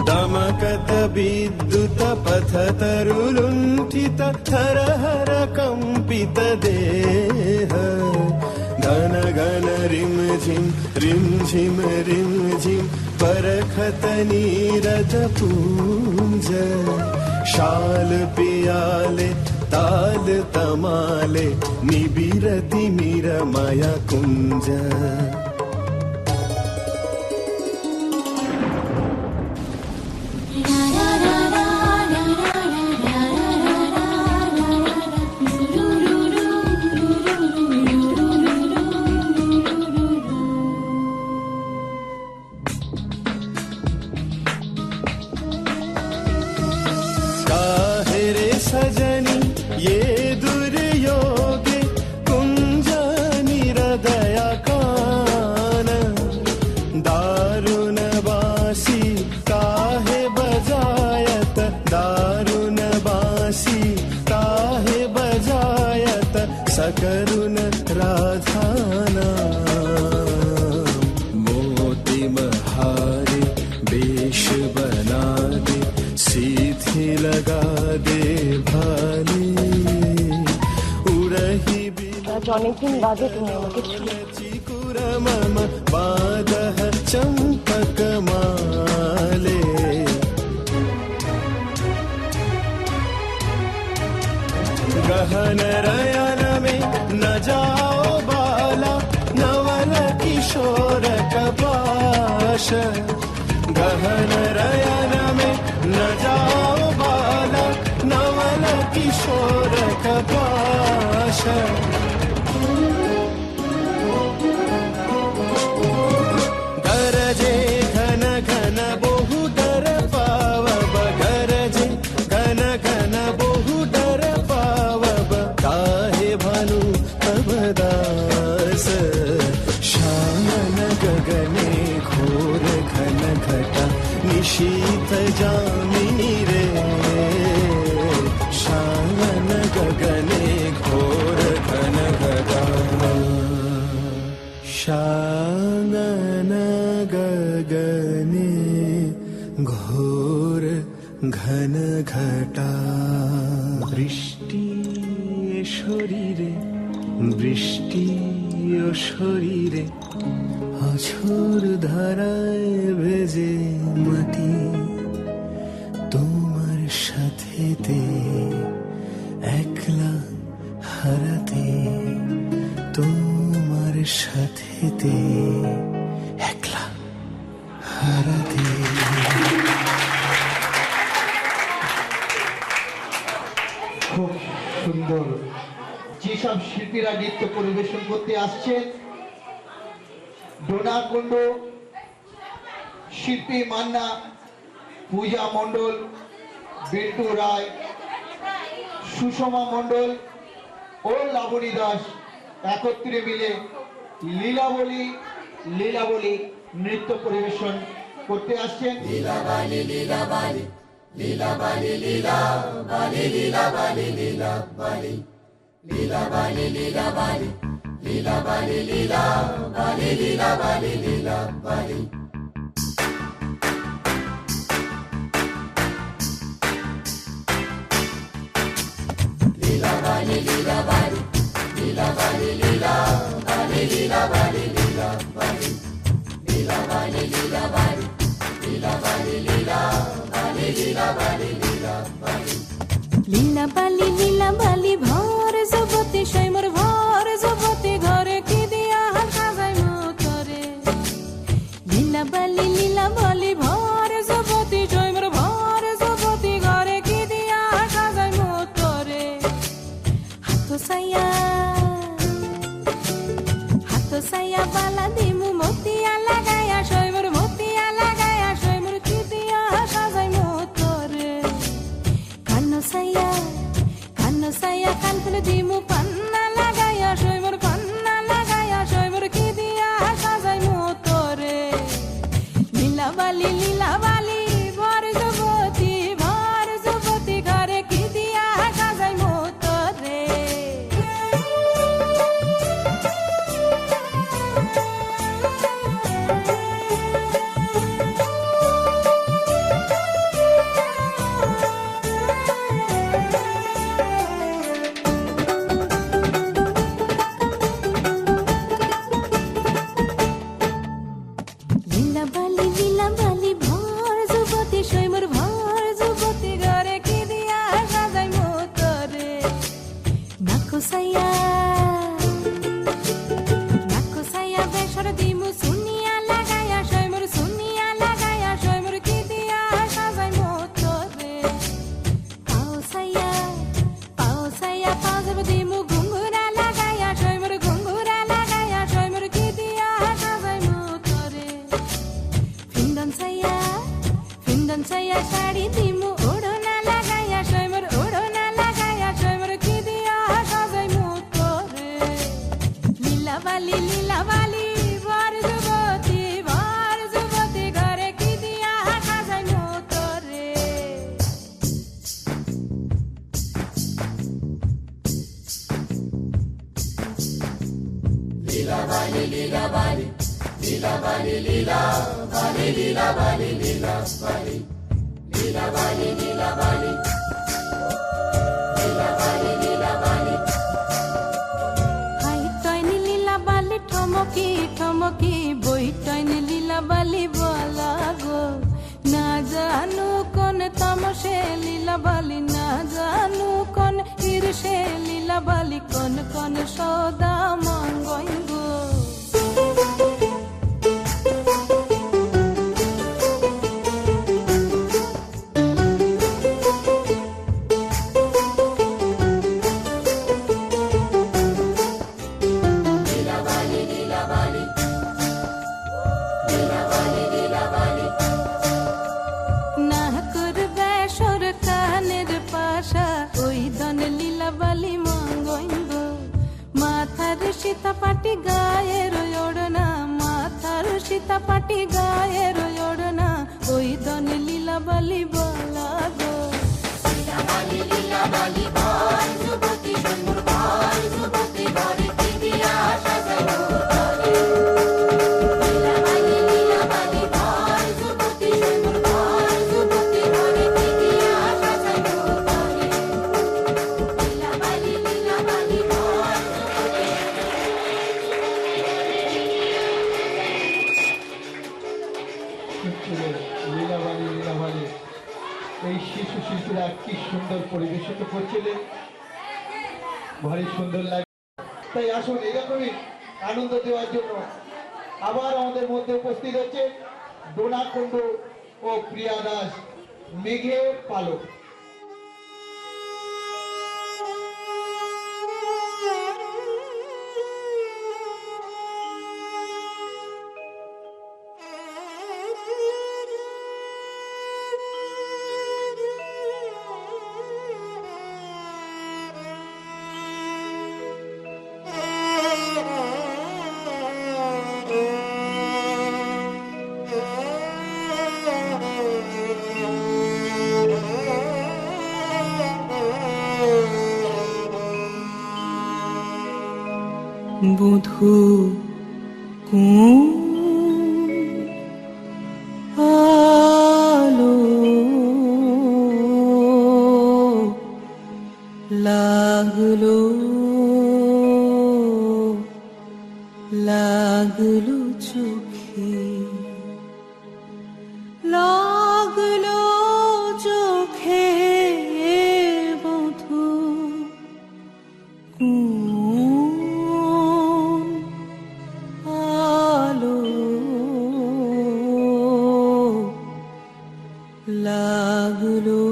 दमकत विद्युत पथ तरुलुण्ठित हर हर कंपित देह घन घन रिम झिम परखत नीरज पूंज शाल पियाले ताल तमाले निबिरति निरमय कुंज सजनी ये दुर्योगे कुंज निरदया कान दारुण बासी काहे बजायत दारुण बासी काहे बजायत सकरुण राधाना मोती महारे वेश बना दे सीधी लगा दे भाले उड़ही
অনেকদিন বাদে তুমি আমাকে
चिकुरमम बादः चंपक माले गहन रयन में न जाओ बाला नवल किशोर कपाश गहन रयन में न जाओ बाला नवल किशोर कपाश गरजे घन घन बहु डर पावब गरजे घन घन बहु डर पावब काहे भानु तब दास शान गगने घोर घन घटा निशीत जामिनी रे शान गगने घोर घन घटा शानन गगने घोर घन घटा বৃষ্টি শরীরে বৃষ্টি ও শরীরে অঝোর ধারায় ভেজে মাটি তোমার সাথেতে একলা হারাতে তোমার সাথেতে একলা হারাতে
খুব সুন্দর যেসব শিল্পীরা নৃত্য পরিবেশন করতে আসছেন ডোনাকুণ্ড শিল্পী মান্না পূজা মণ্ডল বিল্টু রায় সুষমা মণ্ডল ও লাবণী দাস একত্রে মিলে লীলাবলী নৃত্য পরিবেশন করতে আসছেন
লীলা বালি ভর জগতে সৈমর ভর জগতে ঘরে কি দিয়া সাজাই মতরে লীলা বালি ভর জগতে সৈমর ভর জগতে ঘরে কি দিয়া সাজাই মতরে হাত সাইয়া বালা দিমু মতিয়া লাগায়া সৈমর মতিয়া লাগায়া সৈমর কি দিয়া সাজাই মতরে লাগাইয়া শাড়ি দিমু ওড়না লাগাইয়া সৈমর ওড়না লাগাইয়া সৈমর কি দিয়া সাজাই মুতরে লীলা বালি বর যুবতী ঘরে কি দিয়া সাজাই মুতরে হাইটয়নি লীলা বালি ঠমকি ঠমকি বইটয়নি লীলা বালি বলা গো না জানু কোন তামসে লীলা বালি না জানু কোন ঈর্ষে লীলা বালি কোন কোন সদা মঙ্গই গো না করবে সরকানের পাশা ওই দন লীলা বালি মঙ্গইব মাথার সীতাপাটি গায়ের ওড়না মাথার সীতাপাটি গায়ের ওড়না ওই দন লীলা বালি বলা গো
লীলাবালি এই শিশু শিল্পীরা কি সুন্দর পরিবেশিত করছিলেন, ভারী সুন্দর লাগে। তাই আসুন এরকমই আনন্দ দেওয়ার জন্য আবার আমাদের মধ্যে উপস্থিত হচ্ছে ডোনা কুণ্ডু ও প্রিয়া দাস মেঘের পালক।
বধূ কোন আলো লাগলো লাগলো চোখে লাগলো চোখে বধূ লাগলো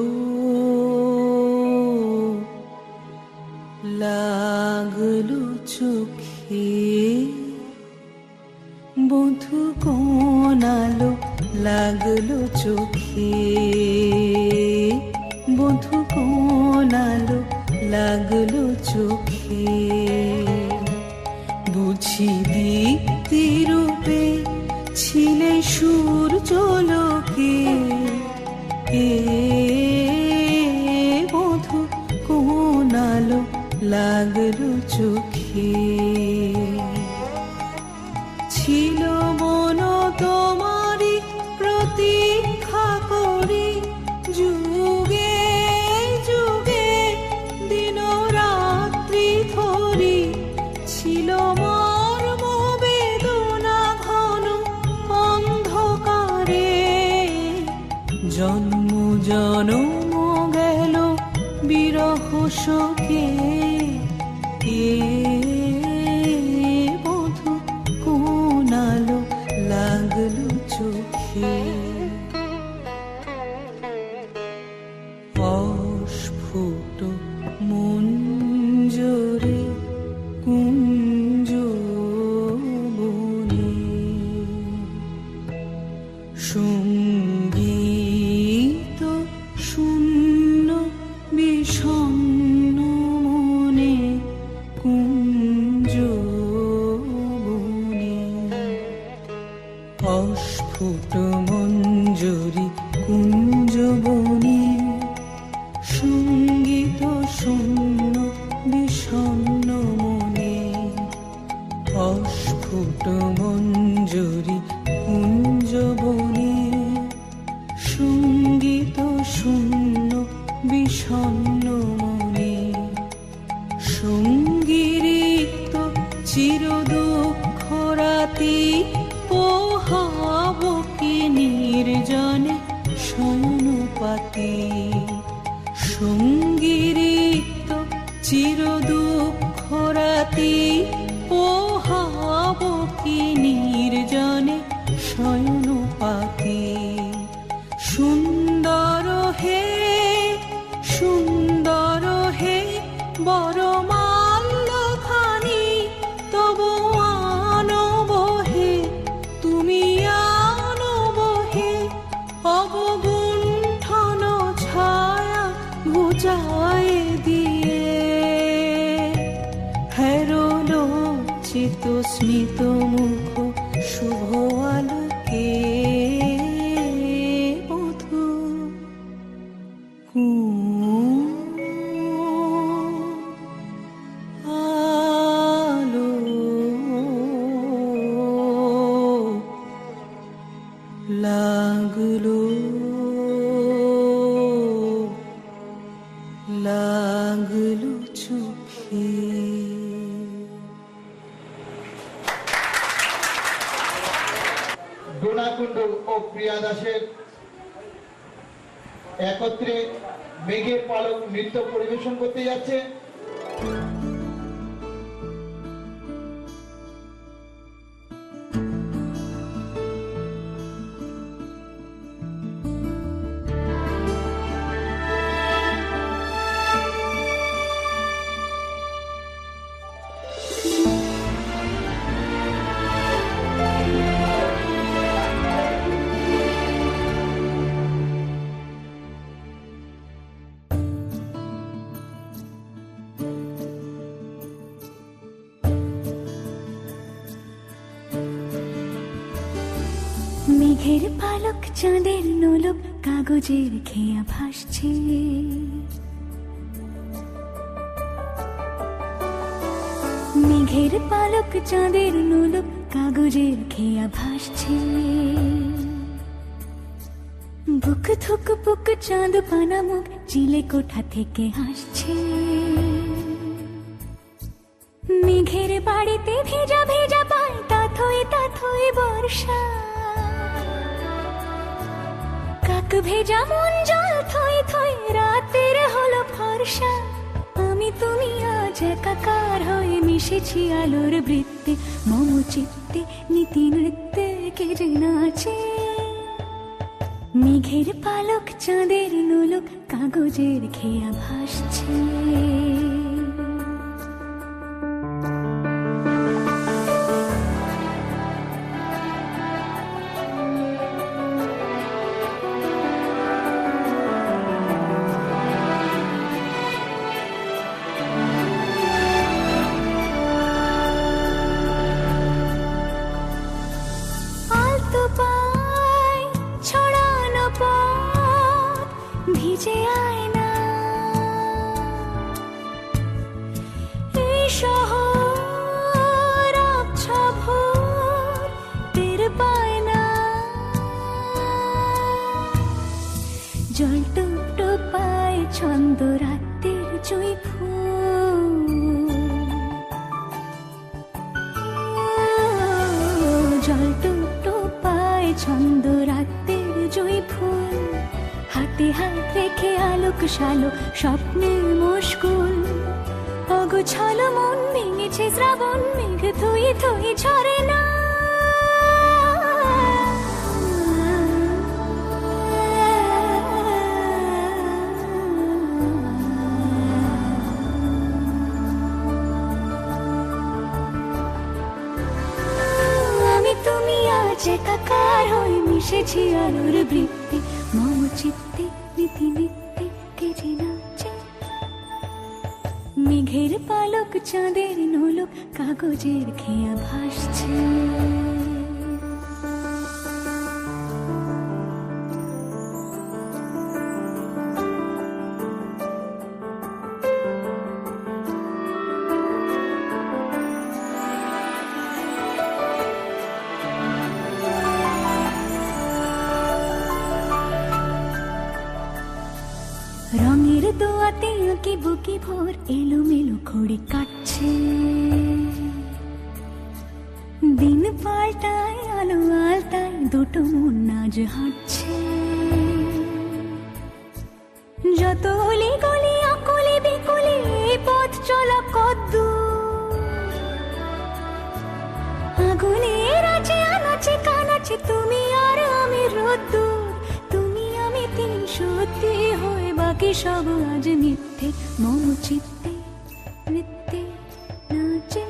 লাগলো চোখে বধূ কোন আলো লাগলো চোখে বধূ কোন আলো লাগলো চোখে বুঝি দীপ্তি রূপে ছিলে সূর্যলোকে বধূ কোন আলো লাগলো চোখে ছিল মন তোমারি প্রতীক্ষা করি যুগে যুগে দিন রাত্রি ধরি ছিল মর্ম বেদনা ঘন অন্ধকারে জন্ম জনম গেল বিরহ শোকে বধূ কোন আলো লাগলো চোখে অস্ফুট মঞ্জরে কুঞ্জ বনে সঙ্গীত শূন্য বিষণ্ণ মনে সঙ্গীরিক্ত চির দুঃখ রাতি পোহাব কি নির্জনে শয়নপাতি সঙ্গীরিক্ত চির দুঃখ রাতি পোহাব কি নির্জনে শয়নপাতি সুন্দর হে সুন্দর হে বড় মাল্যখানি তবু আনব হে তুমি আনব হে অবগুণ্ঠন ছায়া বুঝায় দিয়ে হেরল চিত স্মিত মুখ শুভ আলোকে আলো লাগলো লাগলো চোখে
ডোনা কুণ্ডু ও প্রিয়া দাসের একত্রে মেঘের পালক নৃত্য পরিবেশন করতে যাচ্ছে।
মেঘের পালক চাঁদের নোলক কাগজের খেয়া ভাসছে মেঘের পালক চাঁদের নোলক কাগজের খেয়া ভাসছে বুক থুক বুক চাঁদ পানা মুখ চিলে কোঠা থেকে হাসছে মেঘের বাড়িতে ভেজা ভেজা পায় তাথই বর্ষা কাক ভেজা মন জল থই থই রাতের হলো ফর্সা আমি তুমি আজ একাকার হয়ে মিশেছি আলোর বৃত্তে মম চিত্তে নীতি নৃত্যে কে যে নাচে মেঘের পালক চাঁদের নোলক কাগজের খেয়া ভাসছে ভিজে আয় না এই শহর আবছা ভোর টের পায় না জল টুপ টুপায় ছন্দ রাতের জুঁই ফুল জল টুপ টুপায় ছন্দ রাতের জুঁই ফুল হাতে হাত রেখে আলোক শালো স্বপ্নের মুশকুল অগোছালো মন ভেঙেছে শ্রাবণ মেঘ থই থই ঝরে না আমি তুমি আজ একাকার হয়ে মিশেছি আলোর বৃত্তি মম চিত্তে নীতি নিত্যে কে যে নাচে মেঘের পালক চাঁদের নোলক কাগজের খেয়া ভাসছে রঙের দোয়াতে আঁকি বুকি ভোর এলোমেলো খড়ি কাটছে, দিন পাল্টায় আলো আলতায় দুটো মন আজ হাঁটছে। যত অলি গলি অকলি বিকলি এই পথ চলা কদ্দূর, আগুনের আছে আনাচে কানাচে তুমি আর আমি রোদ্দুর, তুমি আমি তিন সত্যি হয়ে বাকি সব আজ মিথ্যে, মম চিত্তে নৃত্যে নাচে।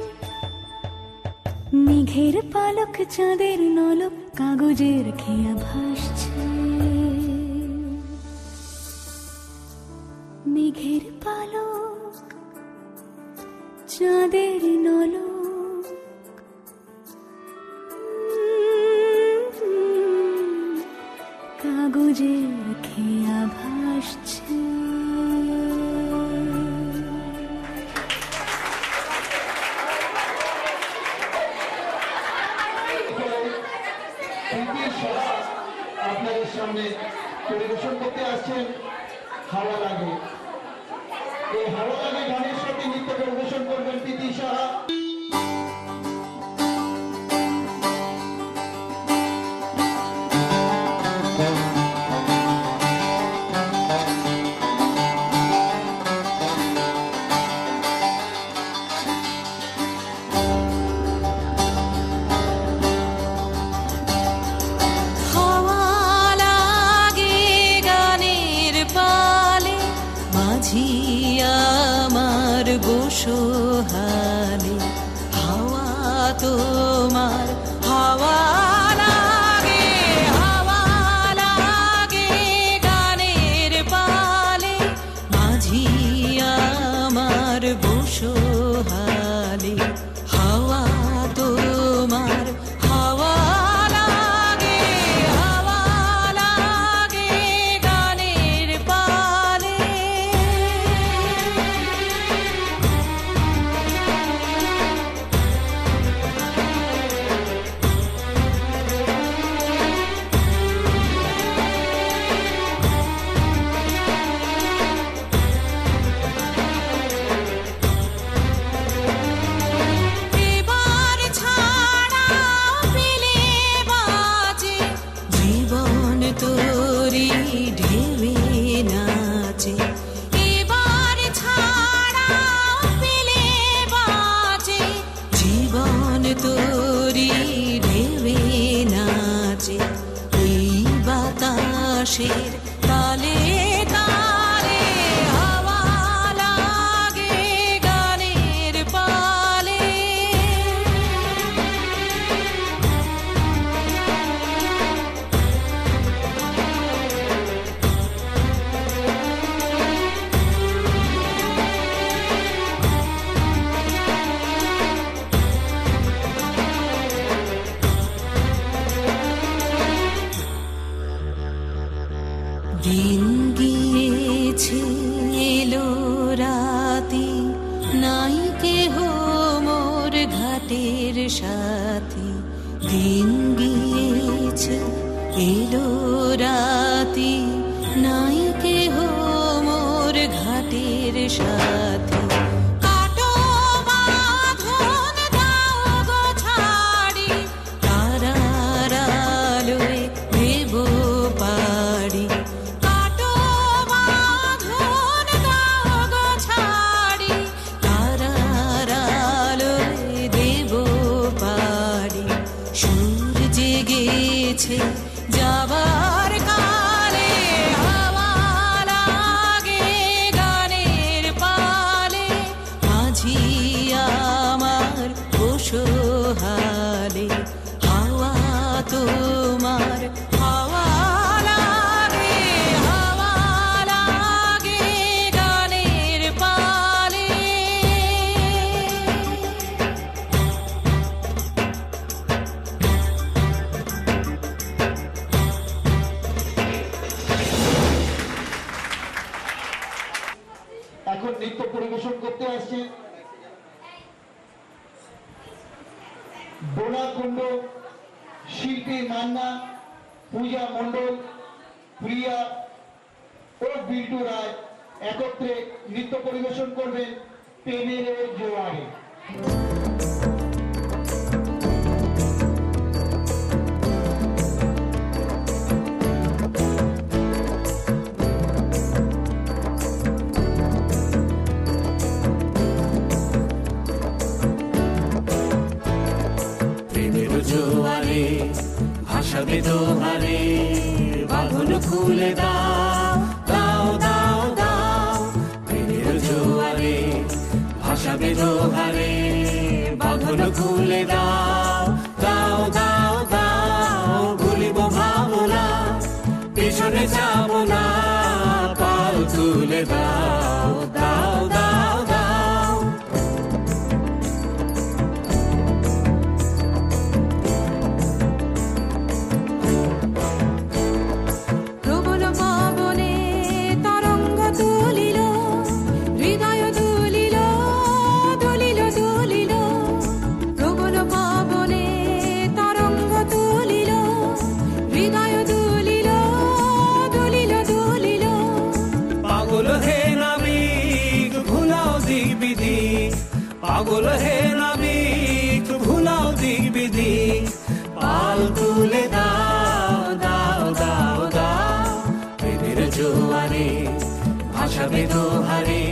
মেঘের পালক চাঁদের নলক কাগজের খেয়া ভাসছে, মেঘের পালক চাঁদের নলক কাগজের খেয়া ভাসছে।
আপনাদের সামনে পরিবেশন করতে আসছেন হাওয়া লাগে। এই হাওয়া লাগে গানের সাথে নৃত্য পরিবেশন করবেন প্রীতি সাহা।
সোহালে হাওয়া তোমার, হাওয়া লাগে গানের পালে, মাঝি আমার বসোহালে হাওয়া তোমার, হাওয়া লাগে গানের পালে। বাতাসের তালে তালে হাওয়া লাগে গানের পালে। দিন গিয়েছে এলো রাতি, নাই কেহ মোর ঘাটের সাথী। দিন গিয়েছে এলো রাতি, নাই কেহ মোর ঘাটের সাথী। যাবার কালে হাওয়া লাগে গানের পালে, মাঝি আমার বসোহালে হাওয়া তোমার, হাওয়া লাগে গানের পালে।
এখন নৃত্য পরিবেশন করতে আসছে বোনাকুণ্ড শিল্পী মান্না, পূজা মণ্ডল, প্রিয়া ও বিল্টু রায় একত্রে নৃত্য পরিবেশন করবেন প্রেমের জোয়ারে।
প্রেমের জোয়ারে ভাসাবে দোহারে, বাঁধন খুলে দাও দাও দাও দাও। প্রেমের জোয়ারে ভাসাবে দোহারে, বাঁধন খুলে দাও দাও দাও দাও। ভুলিব ভাবনা পেছনে যাব না, পাল তুলে দাও দাও দাও দাও।
প্রবল পবনে তরঙ্গ তুলিল, হৃদয় দুলিল দুলিল দুলিল। প্রবল পবনে তরঙ্গ তুলিল, হৃদয় দুলিল দুলিল দুলিল।
পাগল হে নাবিক ভুলাও দিক বিদিক, পাগল হে নাবিক ভুলাও দিক বিদিক। পাল তুলে দাও দাও দাও দাও। প্রেমের জোয়ারে ভাসাবে দোহারে,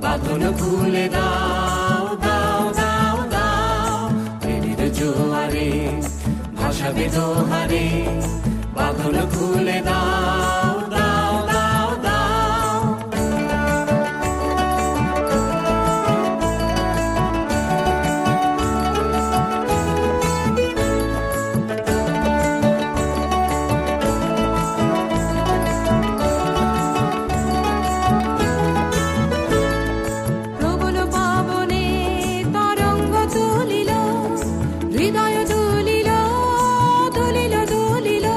বাঁধন খুলে দাও দাও দাও দাও। প্রেমের জোয়ারে ভাসাবে দোহারে, বাঁধন খুলে দাও দাও দাও দাও।
প্রবল পবনে তরঙ্গ তুলিল, হৃদয় দুলিল দুলিল দুলিল।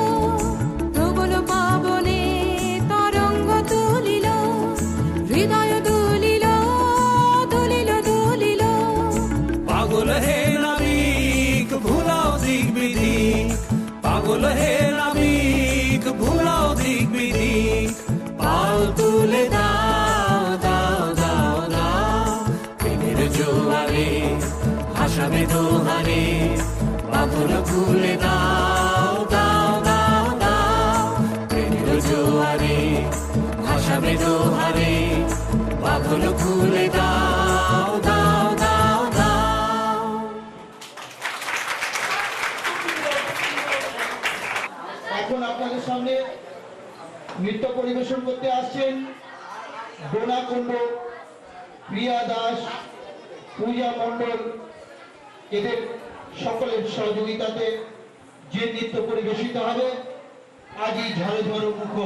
প্রবল পবনে তরঙ্গ তুলিল, হৃদয় দুলিল দুলিল দুলিল।
পাগল হে নাবিক ভুলাও দিক বিদিক, পাগল হে নাবিক ভুলাও দিক বিদিক। পাল তুলে দাও দাও দাও দাও। প্রেমের জোয়ারে ভাসাবে দোহারে, বাঁধন খুলে দাও দাও দাও দাও। প্রেমের জোয়ারে ভাসাবে দোহারে, বাঁধন খুলে দাও দাও দাও দাও।
এখন আপনাদের সামনে নৃত্য পরিবেশন করতে আসছেন ডোনা কুণ্ড, প্রিয়া দাস, পূজা মণ্ডল। এদের সকলের সহযোগিতাতে যে নৃত্য পরিবেশিত হবে আজই ঝড় ঝড় মুখ।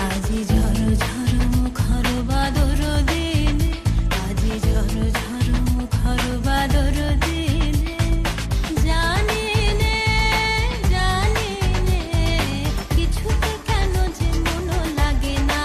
আজি ঝড় ঝড় মুখর বাদর দিন, আজি ঝড় ঝড় মুখর বাদর দিন। জানি নে কিছুতে কেন যে মন লাগে না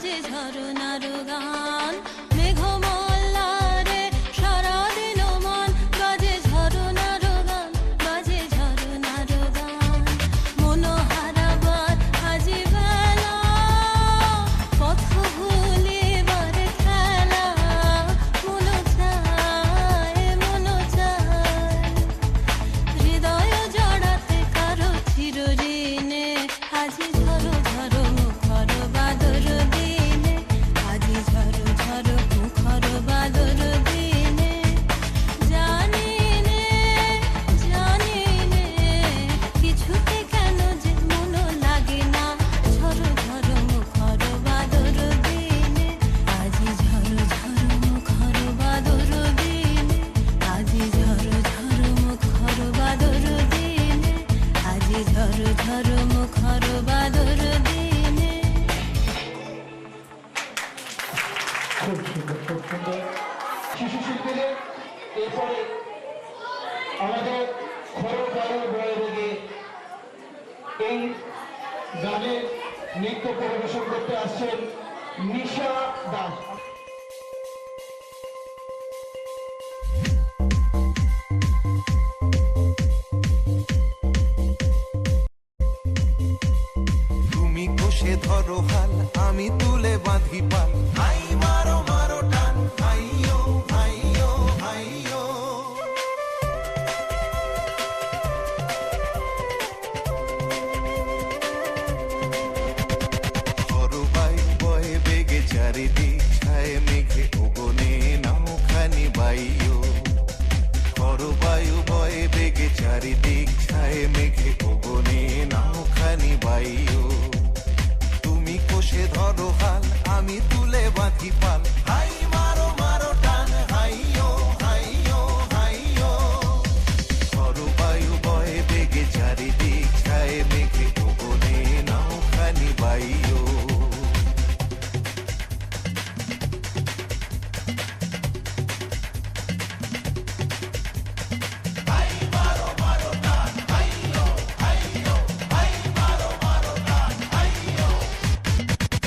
বাজে ঝরনার গান মেঘমল্লারে সারাদিন মন বাজে ঝরনার গান বাজে ঝরনার গান মনোহারাবার আজি বেলা পথ ভুলিবার খেলা মন চায় হৃদয় জড়াতে কারো চিরঋণে আজি ঝরো ঝরো মুখর বাদর দিনে আজি ঝরো ঝরো মুখর বাদর দিনে জানি নে কিছুতে কেন যে মন লাগে না ঝরো ঝরো মুখর বাদর দিনে আজি ঝরো ঝরো মুখর বাদর দিনে আজি ঝরো ঝরো মুখর বাদর দিনে আজি ঝরো ঝরো মুখর বাদর দিনে
খুব সুন্দর খুব সুন্দর শিশু শিল্পীদের এরপরে আমাদের খরচ গানের বয়ে বেগে এই গানের নৃত্য পরিবেশন করতে আসছেন নিশা দাস।
তুমি কষে ধরো হাল আমি তুলে বাঁধি পাল হাই মারো মারো টান হাইয়ো হাইয়ো হাইয়ো হরবায়ু বয়ে বেগে চারিদিক ছায় মেঘে ওগনে নাওখানি বাইও হরবায়ু বয়ে বেগে চারিদিক ছায় মেঘে ওগনে নাওখানি বাইও তুমি কষে ধরো হাল আমি তুলে বাঁধি পাল হাই মারো মারো টান হাইয়ো হাইয়ো হাইয়ো হরবায়ু বয়ে বেগে চারিদিক ছায় মেঘে ওগনে নাওখানি বাইও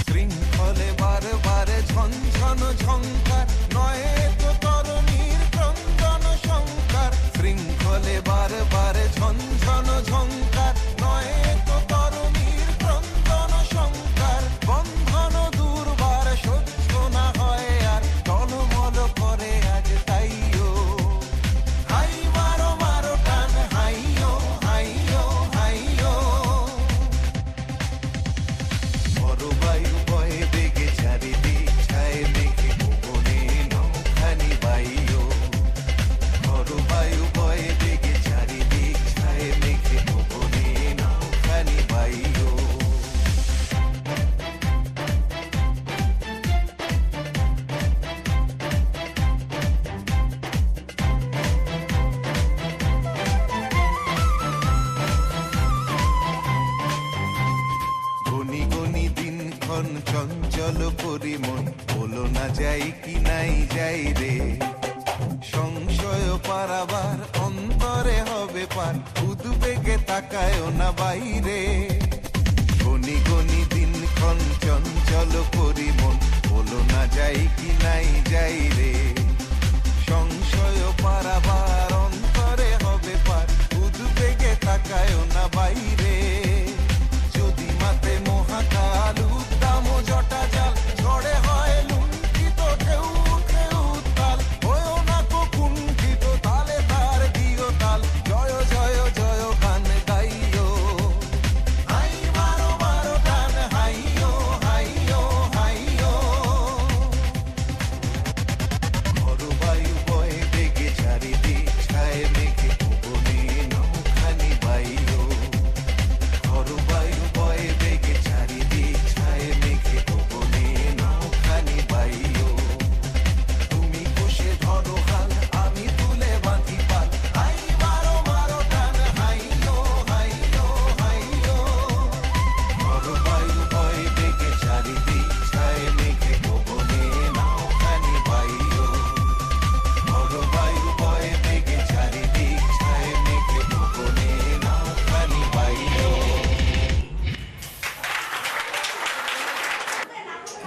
শৃঙ্খলে বারে বারে ঝনঝন ঝঙ্কার নয় তো তরুণীর ক্রন্দন শঙ্কার শৃঙ্খলে বারে বারে ঝনঝন ঝঙ্কার নয় তো তরুণীর ক্রন্দন শঙ্কার বন্ধন দুর্বার সহ্য না হয় আর টলমল করে আজ তাইও হাই মারো মারো টান হাইয়ো হাইয়ো হাইয়ো হরবায়ু বয়ে বেগে চারিদিক ছায় মেঘে ওগনে নৌখানি বাইও হরবায়ু বয়ে বেগে চারিদিক ছায় মেঘে ওগনে নৌখানি বাইও গনি গনি দিনক্ষণ চঞ্চল পরিমন বলো না যাই কি নাই যাই রে সংশয় পারাবার অন্তরে হবে পার উদ্বেগে তাকায়ও না বাইরে গনি গনি দিনক্ষণ চঞ্চল পরিমন বলো না যাই কি নাই যাই রে সংশয় পারাবার অন্তরে হবে পার উদ্বেগে তাকায়ও না বাইরে যদি মাতে মহাকাল উদ্দাম জটা জাল ঝড়ে হয় লুণ্ঠিত ঢেউ ঢেউ তাল হয়েও না কো কুণ্ঠিত তালে তার দিও তাল জয় জয় জয় গান গাইও হাই মারো মারো টান হাই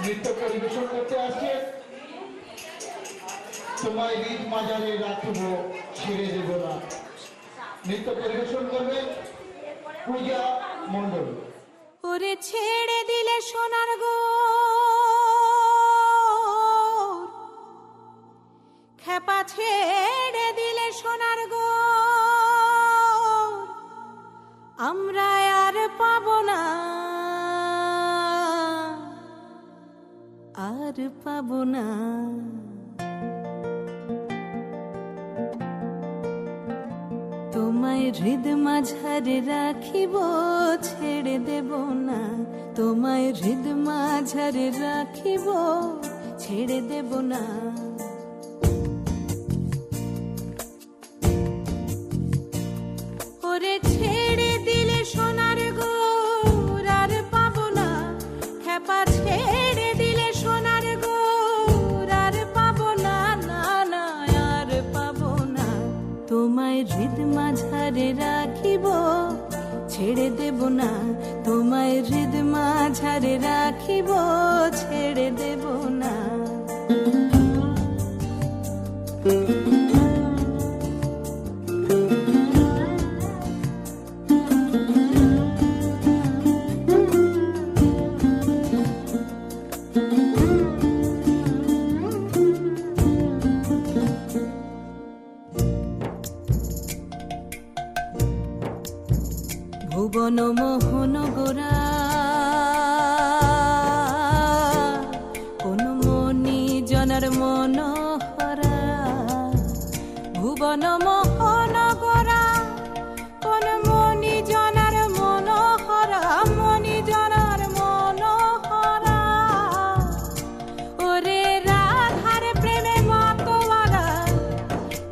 নৃত্য পরিবেশন করতে আসছে। তোমায় রিদ মাজারে রাখিব ছেড়ে দেব না। নৃত্য পরিবেশন করবেন পূজা মণ্ডল।
ওরে ছেড়ে দিলে সোনার গো খেপা ছেড়ে দিলে সোনার গো আমরা আর পাবো না আর পাবো না তোমায় হৃদ মাঝারে রাখিব ছেড়ে দেব না তোমায় হৃদ মাঝারে রাখিব ছেড়ে দেব না ওরে ছেড়ে দিলে সোনার গো আর পাবো না খেপা ছেড়ে দিলে সোনার গো আর পাবো না না না আর পাবো না তোমায় হৃদ মাঝারে রাখিব ছেড়ে দেব না তোমায় হৃদ মাঝারে রাখিব ছেড়ে দেব না ভুবন মোহন গোরা কোন মনি জনার মনোহরা ভুবন মোহন গোরা কোন মনি জনার মনোহরা মনি জনার মনোহরা ওরে রাধার প্রেমে মাতোয়ারা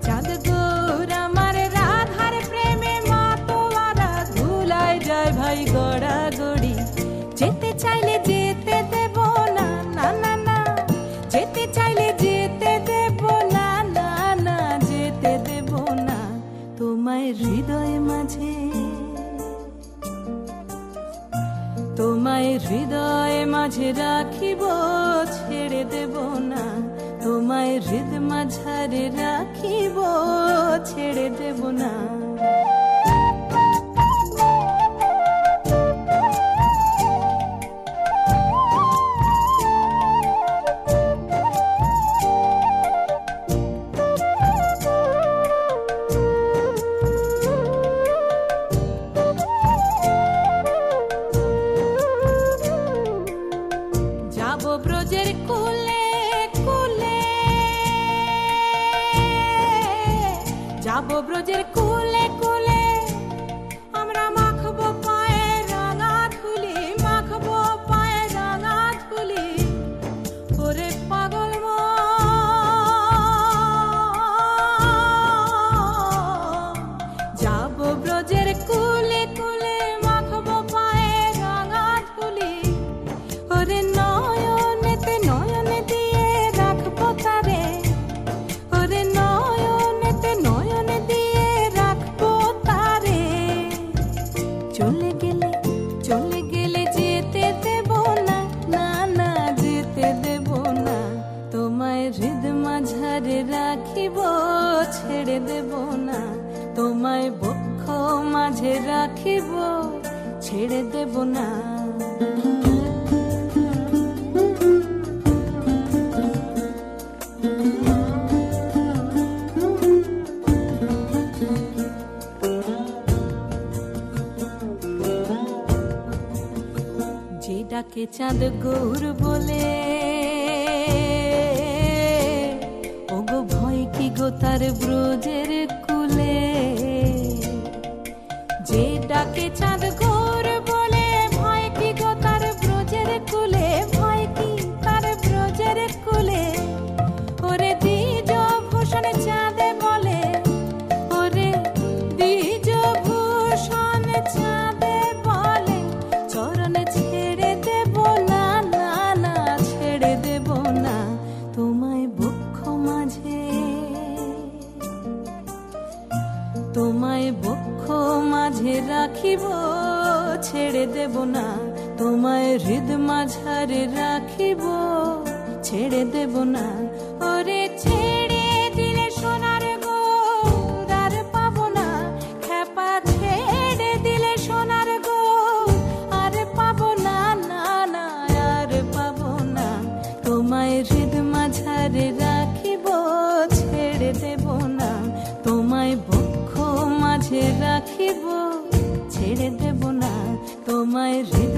চাঁদ গৌর আমার রাধার প্রেমে মাতোয়ারা ধুলায় যায় ভাই গড়া গড়ি যেতে চাইলে যেতে দেব না না না না যেতে চাইলে যেতে দেব না না না যেতে দেব না তোমায় হৃদয় মাঝে তোমায় হৃদয় মাঝে রাখিব ছেড়ে দেব না তোমায় হৃদ মাঝারে রাখিব ছেড়ে দেব না যাবো ব্রজের কুলে কুলে যাবো ব্রজের কুলে কুলে আমরা মাখবো পায়ে রাঙা ধুলি মাখবো পায়ে রাঙা ধুলি ওরে পাগল যাবো ব্রজের কুলে কুলে মাখবো পায়ে রাঙা ধুলি ওরে নয়নেতে নয়নে দিয়ে রাখবো তারে ওরে নয়নেতে নয়নে দিয়ে রাখবো তারে চলে গেলে যেতে দেব না না না যেতে দেব না তোমায় হৃদ মাঝারে রাখিব ছেড়ে দেব না তোমায় বক্ষ মাঝে রাখিব ছেড়ে দেব না যে ডাকে চাঁদ গৌর বলে ওগো ভয় কি গো তার ব্রজের কুলে যে ডাকে চাঁদ গৌর বলে ভয় কি গো তার ব্রজের কুলে ভয় কি তার ব্রজের কুলে ওরে দ্বিজ ভূষণ চাঁদে বলে ওরে দ্বিজ ভূষণ চাঁদে বলে চরণ ছেড়ে দেব না না না ছেড়ে দেব না তোমায় বক্ষ মাঝে তোমায় বক্ষ মাঝে রাখিব মাঝারে রাখিব, ছেড়ে দেব না। ওরে ছেড়ে দিলে সোনার গৌর আর পাবো না, খেপা ছেড়ে দিলে সোনার গৌর আর পাবো না, না না আর পাবো না। তোমায় হৃদ মাঝারে রাখিব, ছেড়ে দেব না। তোমায় বক্ষ মাঝে রাখিব, ছেড়ে দেব না। তোমায় হৃদ